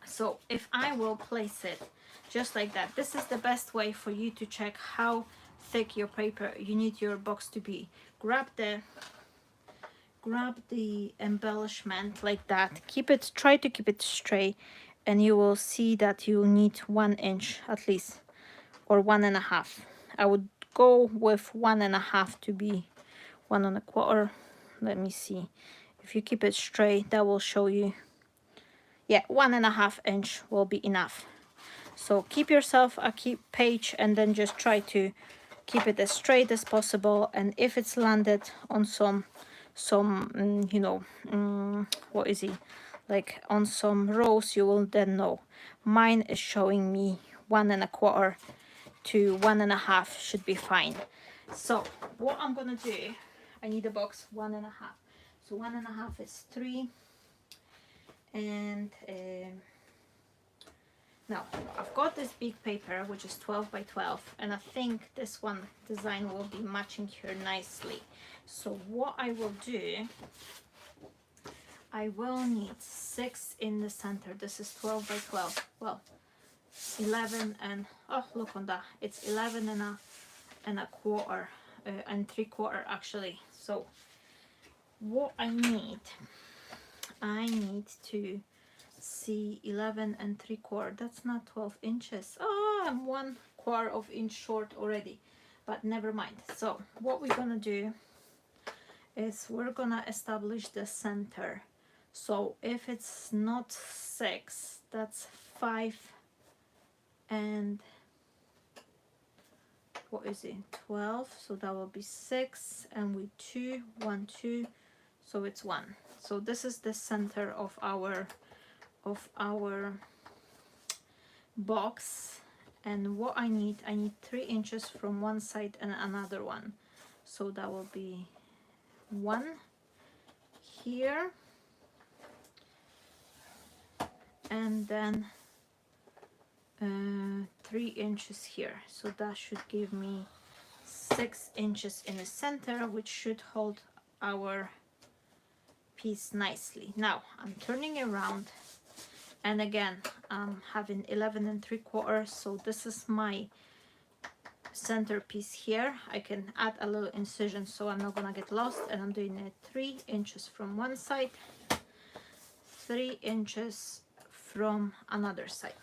So if I will place it just like that, this is the best way for you to check how thick your paper you need your box to be. Grab the embellishment like that, try to keep it straight, and you will see that you need 1 inch at least, or 1.5. I would go with 1.5 to be 1.25. Let me see. If you keep it straight, that will show you. Yeah, 1.5 inch will be enough. So keep yourself a page, and then just try to keep it as straight as possible, and if it's landed on some you know, what is it, like on some rows, you will then know. Mine is showing me 1¼ to 1½ should be fine. So what I'm gonna do, I need a box 1½, so 1½ is 3, and now I've got this big paper which is 12 by 12, and I think this one design will be matching here nicely. So what I will do, I will need 6 in the center. This is 12 by 12, well 11 and, oh look on that, it's 11 and a quarter and 3/4 actually. So what I need to see 11 and 3/4, that's not 12 inches. Oh, I'm 1/4 of inch short already, but never mind. So what we're gonna do is we're gonna establish the center. So if it's not 6, that's 5 and what is it, 12, so that will be 6, and with 2, 1, 2, so it's 1. So this is the center of our box, and what I need 3 inches from one side and another one, so that will be 1 here, and then 3 inches here, so that should give me 6 inches in the center, which should hold our piece nicely. Now I'm turning around, and again I'm having 11 3/4, so this is my centerpiece here. I can add a little incision so I'm not gonna get lost, and I'm doing it 3 inches from one side, 3 inches from another side.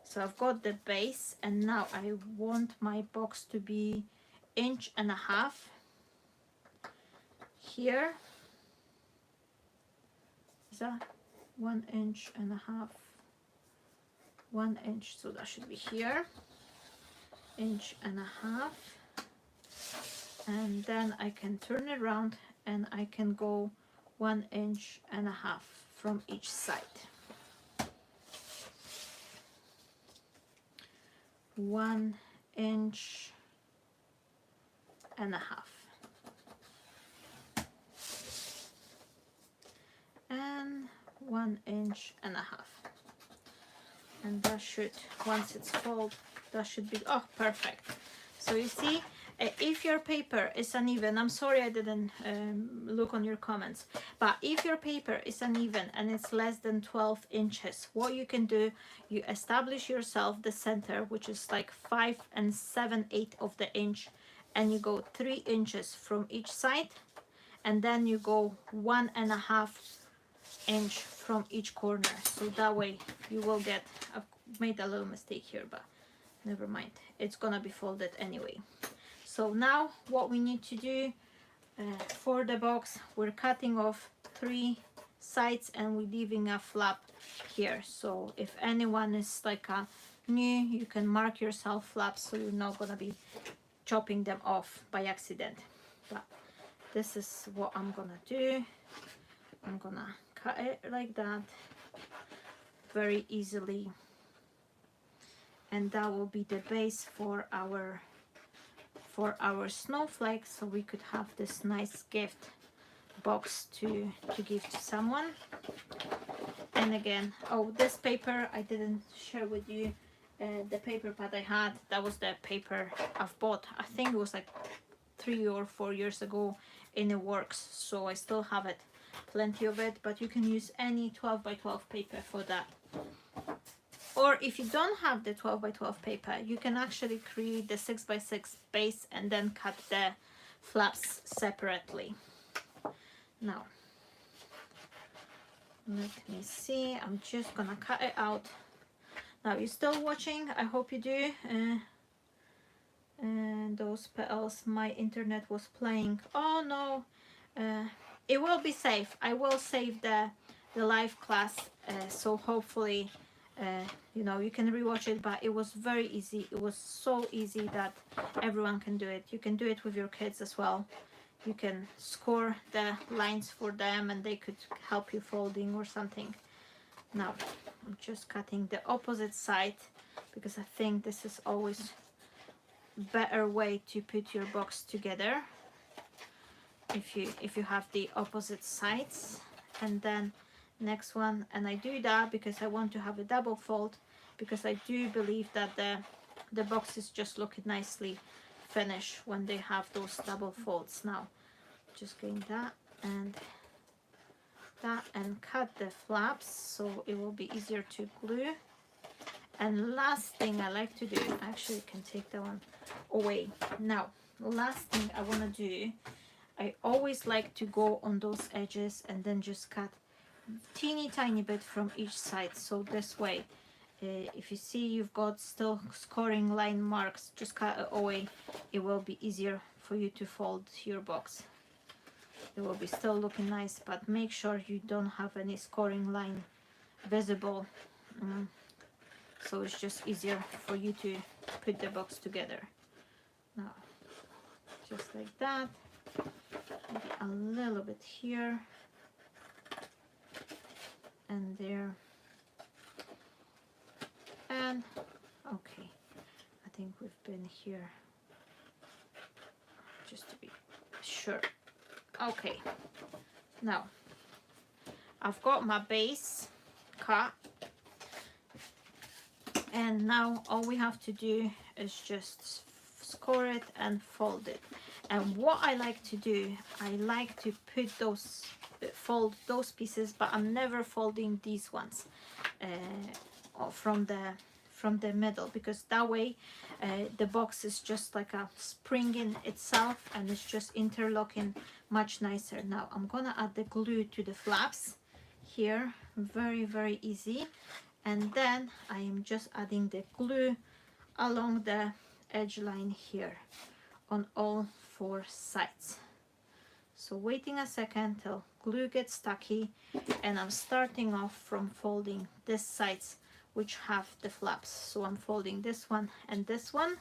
So I've got the base, and now I want my box to be 1.5 inches here. Is that 1.5 inches? 1 inch, so that should be here, 1.5 inches, and then I can turn it around and I can go 1.5 inches from each side. 1.5 inches, and 1.5 inches, and that should, once it's folded, that should be, oh perfect. So you see, if your paper is uneven, I'm sorry I didn't look on your comments, but if your paper is uneven and it's less than 12 inches, what you can do, you establish yourself the center, which is like 5 7/8 of the inch, and you go 3 inches from each side, and then you go 1.5 inch from each corner. So that way you will get, I've made a little mistake here, but never mind, it's gonna be folded anyway. So now what we need to do for the box, we're cutting off 3 sides and we're leaving a flap here. So if anyone is like a new, you can mark yourself flaps so you're not gonna be chopping them off by accident. But this is what I'm gonna do. I'm gonna cut it like that very easily, and that will be the base for our snowflake, so we could have this nice gift box to give to someone. And again, oh, this paper I didn't share with you, the paper pad I had, that was the paper I've bought, I think it was like 3 or 4 years ago in the works, so I still have it, plenty of it, but you can use any 12 by 12 paper for that. Or if you don't have the 12 by 12 paper, you can actually create the 6 by 6 base and then cut the flaps separately. Now, let me see, I'm just gonna cut it out. Now, you're still watching, I hope you do. And those petals, my internet was playing. Oh no, it will be safe. I will save the live class, so hopefully You know, you can rewatch it, but it was very easy. It was so easy that everyone can do it. You can do it with your kids as well. You can score the lines for them and they could help you folding or something. Now I'm just cutting the opposite side because I think this is always better way to put your box together if you have the opposite sides. And then next one, and I do that because I want to have a double fold, because I do believe that the boxes just look nicely finished when they have those double folds. Now just getting that and cut the flaps so it will be easier to glue. And last thing I like to do, actually I can take that one away. Now last thing I want to do, I always like to go on those edges and then just cut teeny tiny bit from each side. So this way, if you see you've got still scoring line marks, just cut it away. It will be easier for you to fold your box. It will be still looking nice, but make sure you don't have any scoring line visible. So it's just easier for you to put the box together. Now, just like that. Maybe a little bit here and there. And okay, I think we've been here just to be sure. Okay, now I've got my base cut, and now all we have to do is just score it and fold it. And what I like to do, I like to put those, fold those pieces, but I'm never folding these ones from the middle, because that way the box is just like a spring in itself and it's just interlocking much nicer. Now I'm gonna add the glue to the flaps here, very easy. And then I am just adding the glue along the edge line here on all 4 sides. So waiting a second till glue gets stucky, and I'm starting off from folding these sides which have the flaps. So I'm folding this one and this one,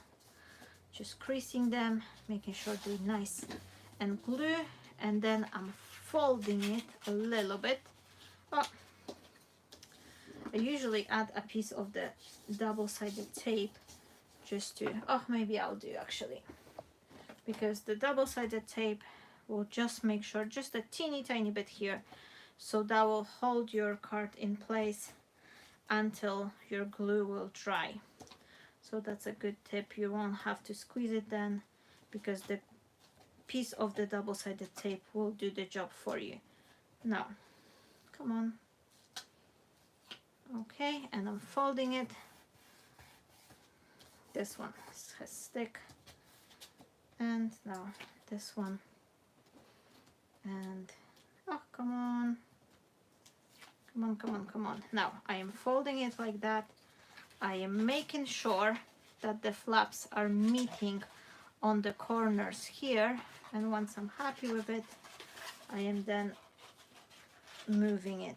just creasing them, making sure they're nice and glue, and then I'm folding it a little bit. Oh, I usually add a piece of the double-sided tape just to, oh, maybe I'll do actually, because the double-sided tape will just make sure, just a teeny tiny bit here, so that will hold your card in place until your glue will dry. So that's a good tip. You won't have to squeeze it then, because the piece of the double-sided tape will do the job for you. Now, come on. Okay, and I'm folding it. This one has stick, and now this one, and oh, come on. Now I am folding it like that. I am making sure that the flaps are meeting on the corners here, and once I'm happy with it, I am then moving it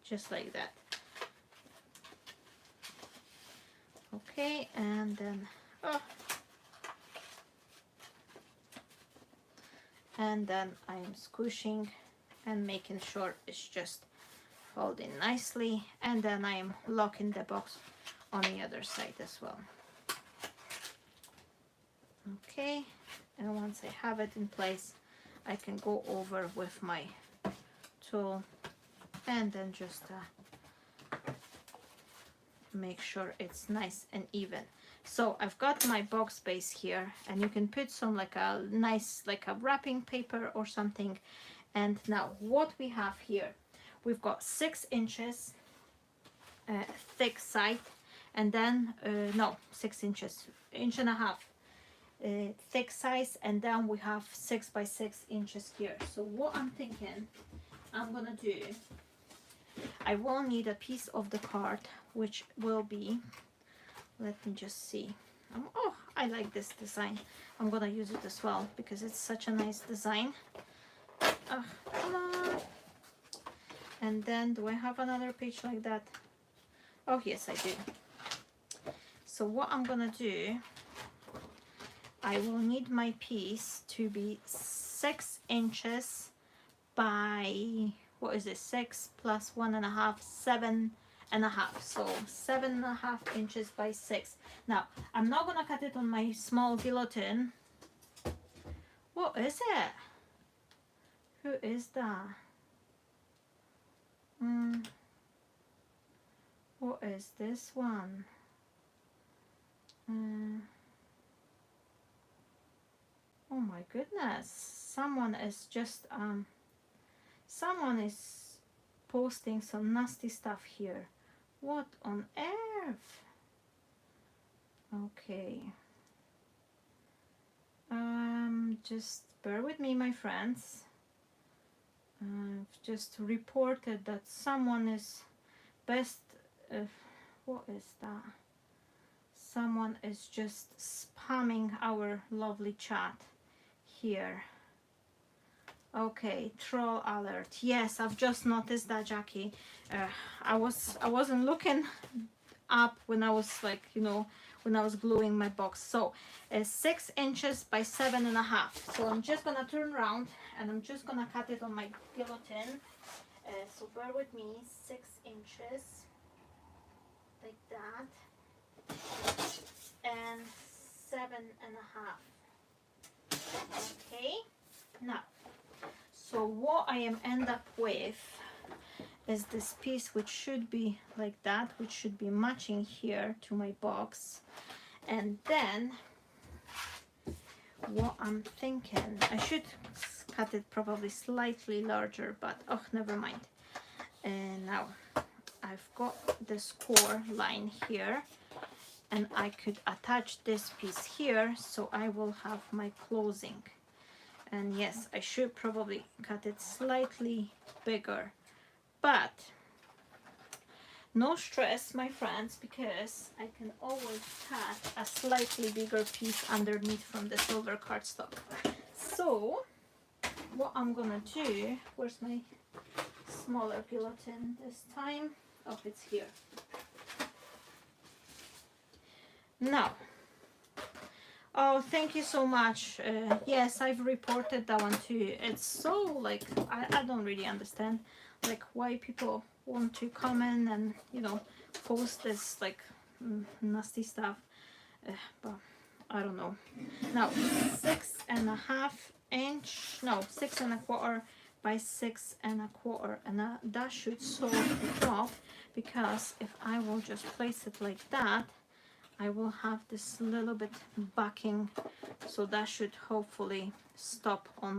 just like that. Okay, and then I am squishing and making sure it's just folding nicely, and then I am locking the box on the other side as well. Okay, and once I have it in place, I can go over with my tool and then just make sure it's nice and even. So I've got my box base here, and you can put some like a nice, like a wrapping paper or something. And now what we have here, we've got 6 inches thick side, and then no, 6 inches, 1.5 inch thick size, and then we have 6 by 6 inches here. So what I'm thinking I'm gonna do, I will need a piece of the card, which will be, let me just see, oh, I like this design. I'm gonna use it as well because it's such a nice design. Come on. And then do I have another page like that? Oh yes, I do. So what I'm gonna do, I will need my piece to be 6 inches by, what is it, 6 plus 1.5, 7.5. So 7.5 inches by 6. Now I'm not gonna cut it on my small guillotine. What is it? Who is that? What is this one? Oh my goodness, someone is just someone is posting some nasty stuff here. What on earth? Okay, just bear with me, my friends. I've just reported that someone is what is that? Someone is just spamming our lovely chat here. Okay, troll alert. Yes, I've just noticed that, Jackie. I wasn't looking up when I was, like, you know, when I was gluing my box. So 6 inches by 7.5. So I'm just gonna turn around and I'm just gonna cut it on my guillotine. So bear with me. 6 inches like that, and 7.5. Okay, now, so what I am end up with is this piece, which should be like that, which should be matching here to my box. And then what I'm thinking, I should cut it probably slightly larger, but oh, never mind. And now I've got this core line here, and I could attach this piece here, so I will have my closing. And yes, I should probably cut it slightly bigger, but no stress, my friends, because I can always cut a slightly bigger piece underneath from the silver cardstock. So what I'm gonna do, where's my smaller guillotine this time? Oh, it's here. Now, oh, thank you so much. Yes, I've reported that one too. It's so, like, I don't really understand, like, why people want to come in and, you know, post this, like, nasty stuff. But I don't know. Now, 6.5 inch, no, 6.25 by 6.25, and that should solve the top, because if I will just place it like that, I will have this little bit backing, so that should hopefully stop on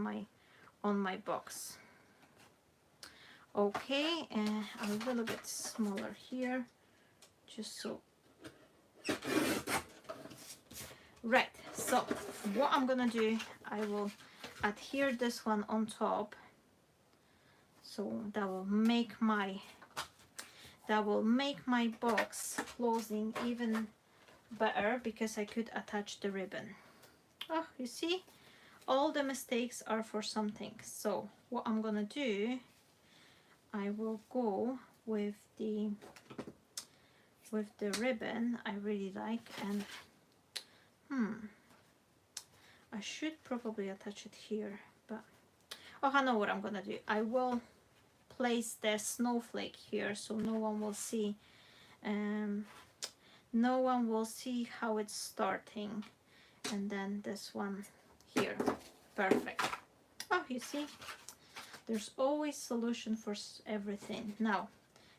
my box. Okay, and a little bit smaller here, just so. Right, so what I'm gonna do, I will adhere this one on top, so that will make my box closing even better, because I could attach the ribbon. Oh, you see, all the mistakes are for something. So what I'm gonna do, I will go with the ribbon I really like, and I should probably attach it here, but oh, I know what I'm gonna do. I will place the snowflake here, so no one will see how it's starting, and then this one here. Perfect. Oh, you see, there's always solution for everything. Now,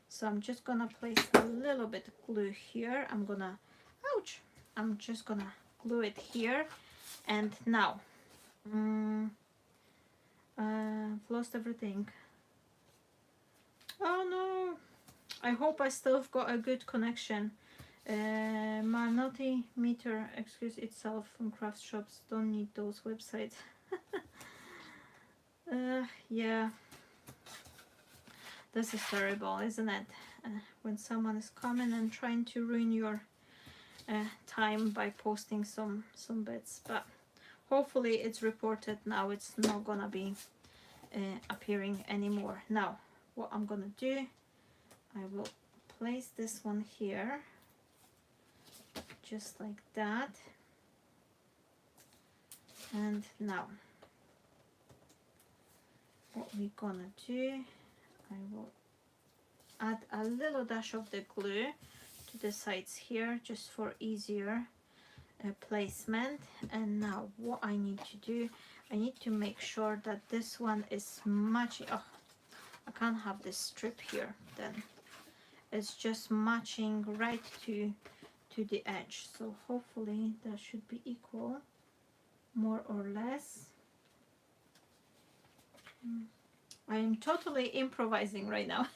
so I'm just gonna place a little bit of glue here. I'm just gonna glue it here. And now I've lost everything. Oh no, I hope I still have got a good connection. My multimeter excuse itself from craft shops. Don't need those websites. Yeah, this is terrible, isn't it? When someone is coming and trying to ruin your time by posting some bits, but hopefully it's reported now. It's not gonna be appearing anymore. Now what I'm gonna do, I will place this one here, just like that. And now what we're gonna do, I will add a little dash of the glue to the sides here just for easier placement. And now what I need to do, I need to make sure that this one is matching. Oh, I can't have this strip here, then it's just matching right to the edge. So hopefully that should be equal, more or less. I am totally improvising right now.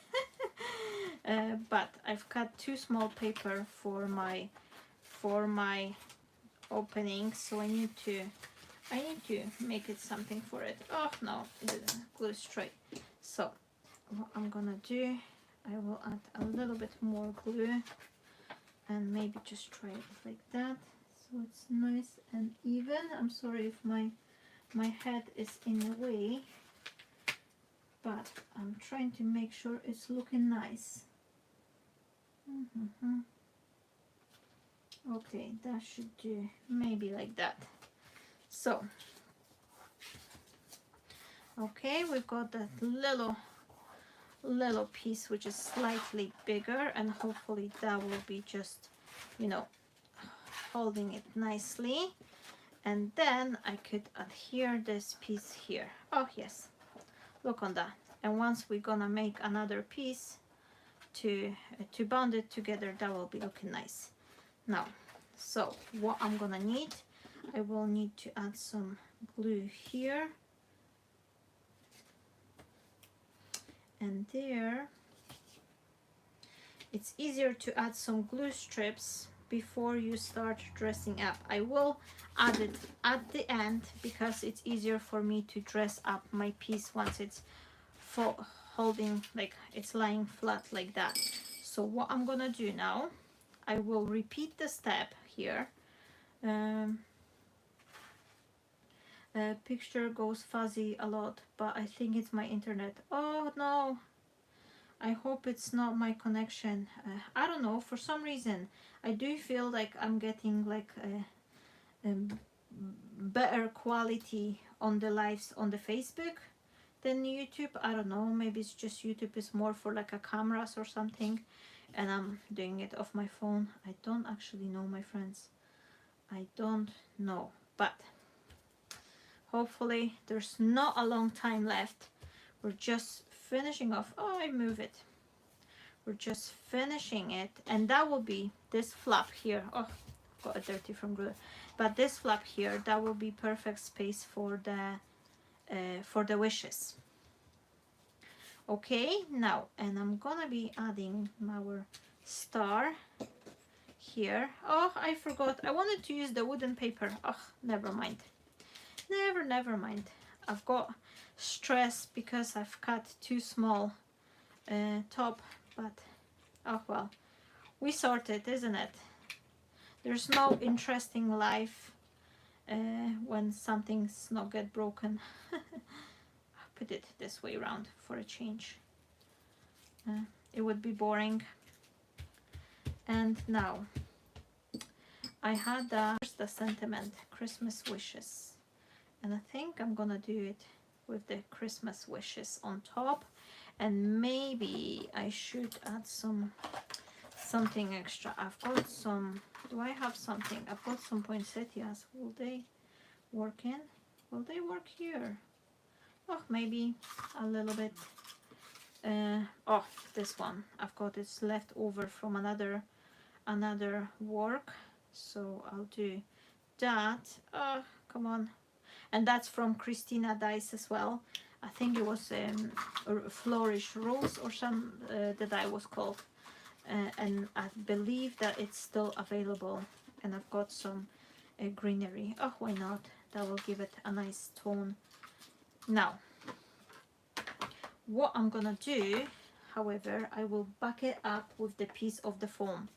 But I've cut too small paper for my opening, so I need to make it something for it. Oh no, it didn't glue straight. So what I'm gonna do, I will add a little bit more glue and maybe just try it like that, so it's nice and even. I'm sorry if my head is in the way, but I'm trying to make sure it's looking nice. Okay, that should do, maybe like that. So okay, we've got that little piece which is slightly bigger, and hopefully that will be just, you know, holding it nicely. And then I could adhere this piece here. Oh yes, look on that. And once we're gonna make another piece to bond it together, that will be looking nice. Now, so what I'm gonna need, I will need to add some glue here and there. It's easier to add some glue strips before you start dressing up. I will add it at the end because it's easier for me to dress up my piece once it's holding, like it's lying flat like that. So what I'm gonna do now, I will repeat the step here. Picture goes fuzzy a lot, but I think it's my internet. Oh no, I hope it's not my connection. I don't know, for some reason I do feel like I'm getting like a better quality on the lives on the Facebook than YouTube. I don't know, maybe it's just YouTube is more for like a cameras or something, and I'm doing it off my phone. I don't actually know, my friends. I don't know, but hopefully there's not a long time left. We're just finishing off. Oh, I move it. We're just finishing it, and that will be this flap here. Oh, got it dirty from glue. But this flap here, that will be perfect space for the wishes. Okay, now, and I'm gonna be adding our star here. Oh, I forgot. I wanted to use the wooden paper. Oh, never mind. Never mind. I've got stress because I've cut too small top, but oh well. We sorted, isn't it? There's no interesting life when something's not get broken. I'll put it this way around for a change. It would be boring. And now I had the sentiment Christmas wishes, and I think I'm gonna do it with the Christmas wishes on top, and maybe I should add something extra. I've got some, do I have something? I've got some poinsettias. Will they work in? Will they work here? Oh, maybe a little bit. Oh, this one I've got, it's left over from another work, so I'll do that. Oh, come on. And that's from Christina Dice as well. I think it was Flourish Rose or some the die was called, and I believe that it's still available. And I've got some greenery. Oh, why not? That will give it a nice tone. Now, what I'm gonna do, however, I will back it up with the piece of the foam,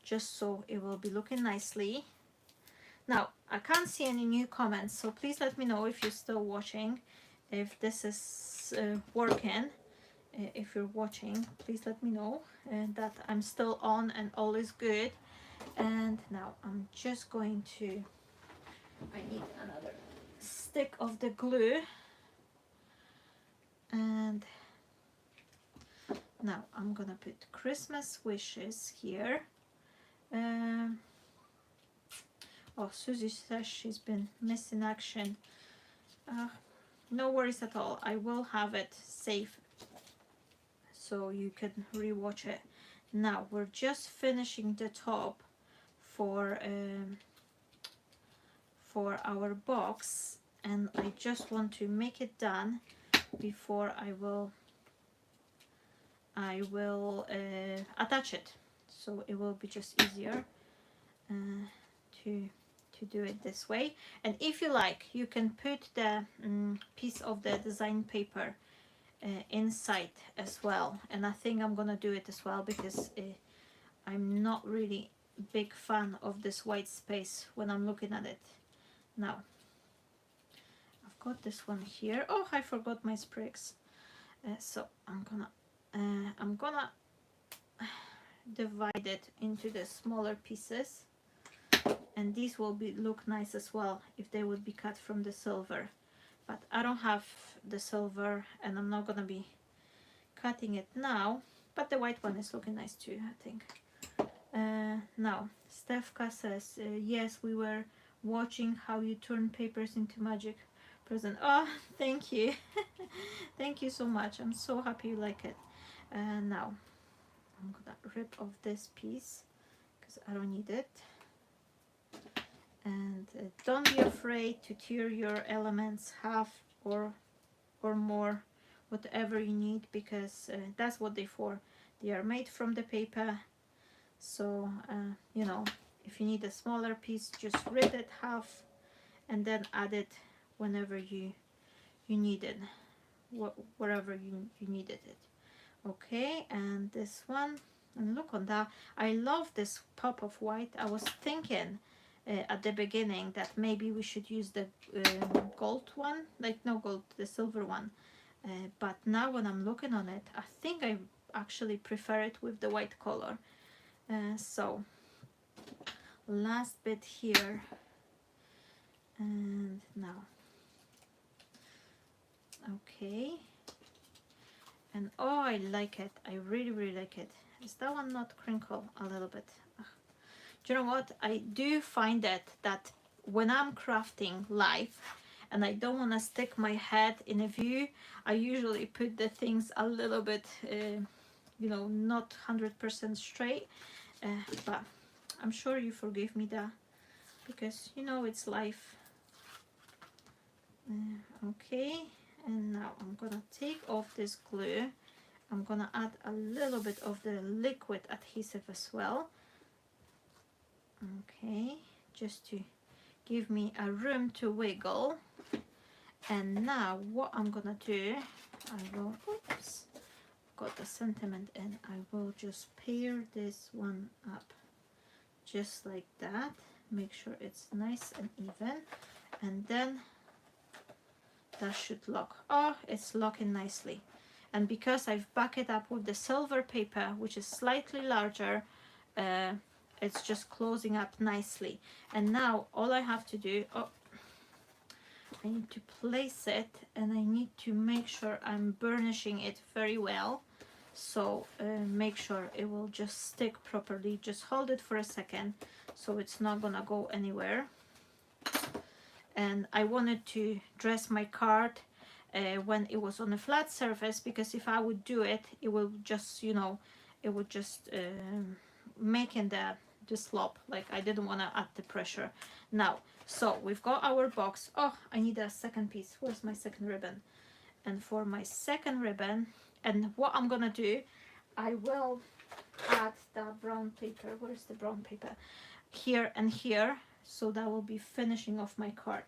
just so it will be looking nicely. Now, I can't see any new comments, so please let me know if you're still watching, if this is working. if you're watching, please let me know that I'm still on and all is good. And now I'm just going to, I need another stick of the glue, and now I'm gonna put Christmas wishes here. Oh, Susie says she's been missing action. No worries at all, I will have it safe so you can rewatch it. Now we're just finishing the top for our box, and I just want to make it done before I will attach it, so it will be just easier to do it this way. And if you like, you can put the piece of the design paper inside as well, and I think I'm gonna do it as well because I'm not really big fan of this white space when I'm looking at it. Now I've got this one here. Oh, I forgot my sprigs. So I'm gonna divide it into the smaller pieces, and these will look nice as well if they would be cut from the silver, but I don't have the silver and I'm not gonna be cutting it now, but the white one is looking nice too, I think. Now Stefka says yes, we were watching how you turn papers into magic present. Oh, thank you. Thank you so much, I'm so happy you like it. Now I'm gonna rip off this piece because I don't need it. And don't be afraid to tear your elements half or more, whatever you need, because that's what they're for. They are made from the paper, so you know, if you need a smaller piece, just rip it half and then add it whenever you need it, wherever you needed it. Okay, and this one, and look on that, I love this pop of white. I was thinking at the beginning that maybe we should use the gold one, like no gold, the silver one, but now when I'm looking on it, I think I actually prefer it with the white color. So last bit here, and now, okay, and oh, I like it, I really like it. Is that one not crinkle a little bit? Do you know what, I do find that when I'm crafting live and I don't want to stick my head in a view, I usually put the things a little bit you know, not 100% straight, but I'm sure you forgive me that, because you know it's life. Okay, and now I'm gonna take off this glue. I'm gonna add a little bit of the liquid adhesive as well. Okay, just to give me a room to wiggle. And now what I'm gonna do, I will, oops, got the sentiment, and I will just pair this one up just like that. Make sure it's nice and even, and then that should lock. Oh, it's locking nicely. And because I've backed it up with the silver paper, which is slightly larger, it's just closing up nicely. And now all I have to do, oh, I need to place it, and I need to make sure I'm burnishing it very well. So make sure it will just stick properly. Just hold it for a second so it's not gonna go anywhere. And I wanted to dress my card when it was on a flat surface, because if I would do it, it will just, you know, it would just making the slop. Like, I didn't want to add the pressure. Now, so we've got our box. Oh, I need a second piece. Where's my second ribbon? And for my second ribbon, and what I'm gonna do, I will add the brown paper. Where's the brown paper? Here and here. So that will be finishing off my card.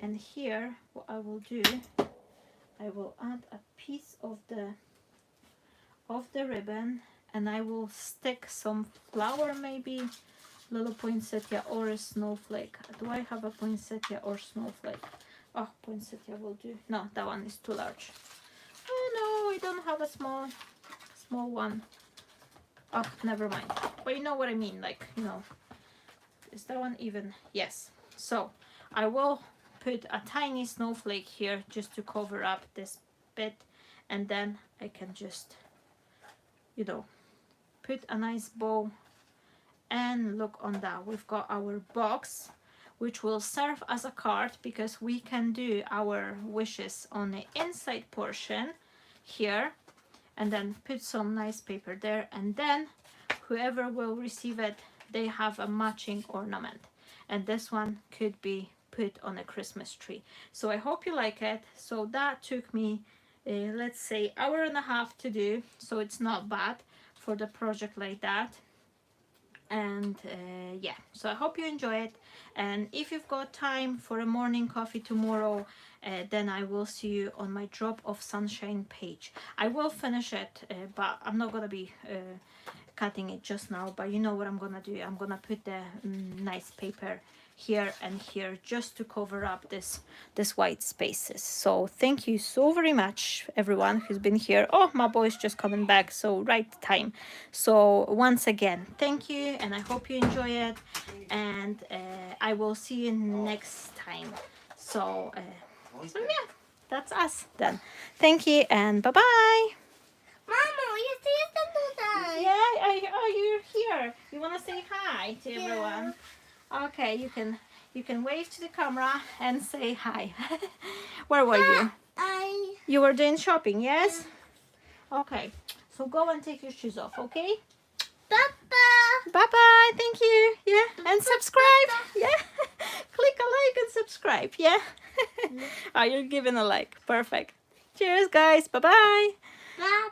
And here, what I will do, I will add a piece of the ribbon, and I will stick some flower, maybe little poinsettia or a snowflake. Do I have a poinsettia or snowflake? Oh, poinsettia will do. No, that one is too large. Oh no, I don't have a small one. Oh, never mind. But you know what I mean, like, you know. Is that one even? Yes. So I will put a tiny snowflake here just to cover up this bit, and then I can just, you know, put a nice bow. And look on that, we've got our box, which will serve as a card because we can do our wishes on the inside portion here, and then put some nice paper there, and then whoever will receive it, they have a matching ornament, and this one could be put on a Christmas tree. So I hope you like it. So that took me let's say hour and a half to do, so it's not bad for the project like that. And yeah, so I hope you enjoy it, and if you've got time for a morning coffee tomorrow, then I will see you on my Drop of Sunshine page. I will finish it, but I'm not gonna be cutting it just now. But you know what I'm gonna do, I'm gonna put the nice paper here and here just to cover up this white spaces. So thank you so very much everyone who's been here. Oh, my boy's just coming back, so right time. So once again, thank you, and I hope you enjoy it, and I will see you next time. So so yeah, that's us then. Thank you and bye bye. Mama, you see something? Yeah, you're here. You want to say hi to everyone? Okay, you can wave to the camera and say hi. Where were you? You were doing shopping, yes? Okay, so go and take your shoes off, okay? Bye-bye. Bye-bye, thank you. Yeah, and subscribe. Yeah, click a like and subscribe, yeah? Oh, you're giving a like, perfect. Cheers, guys, bye-bye. Bye.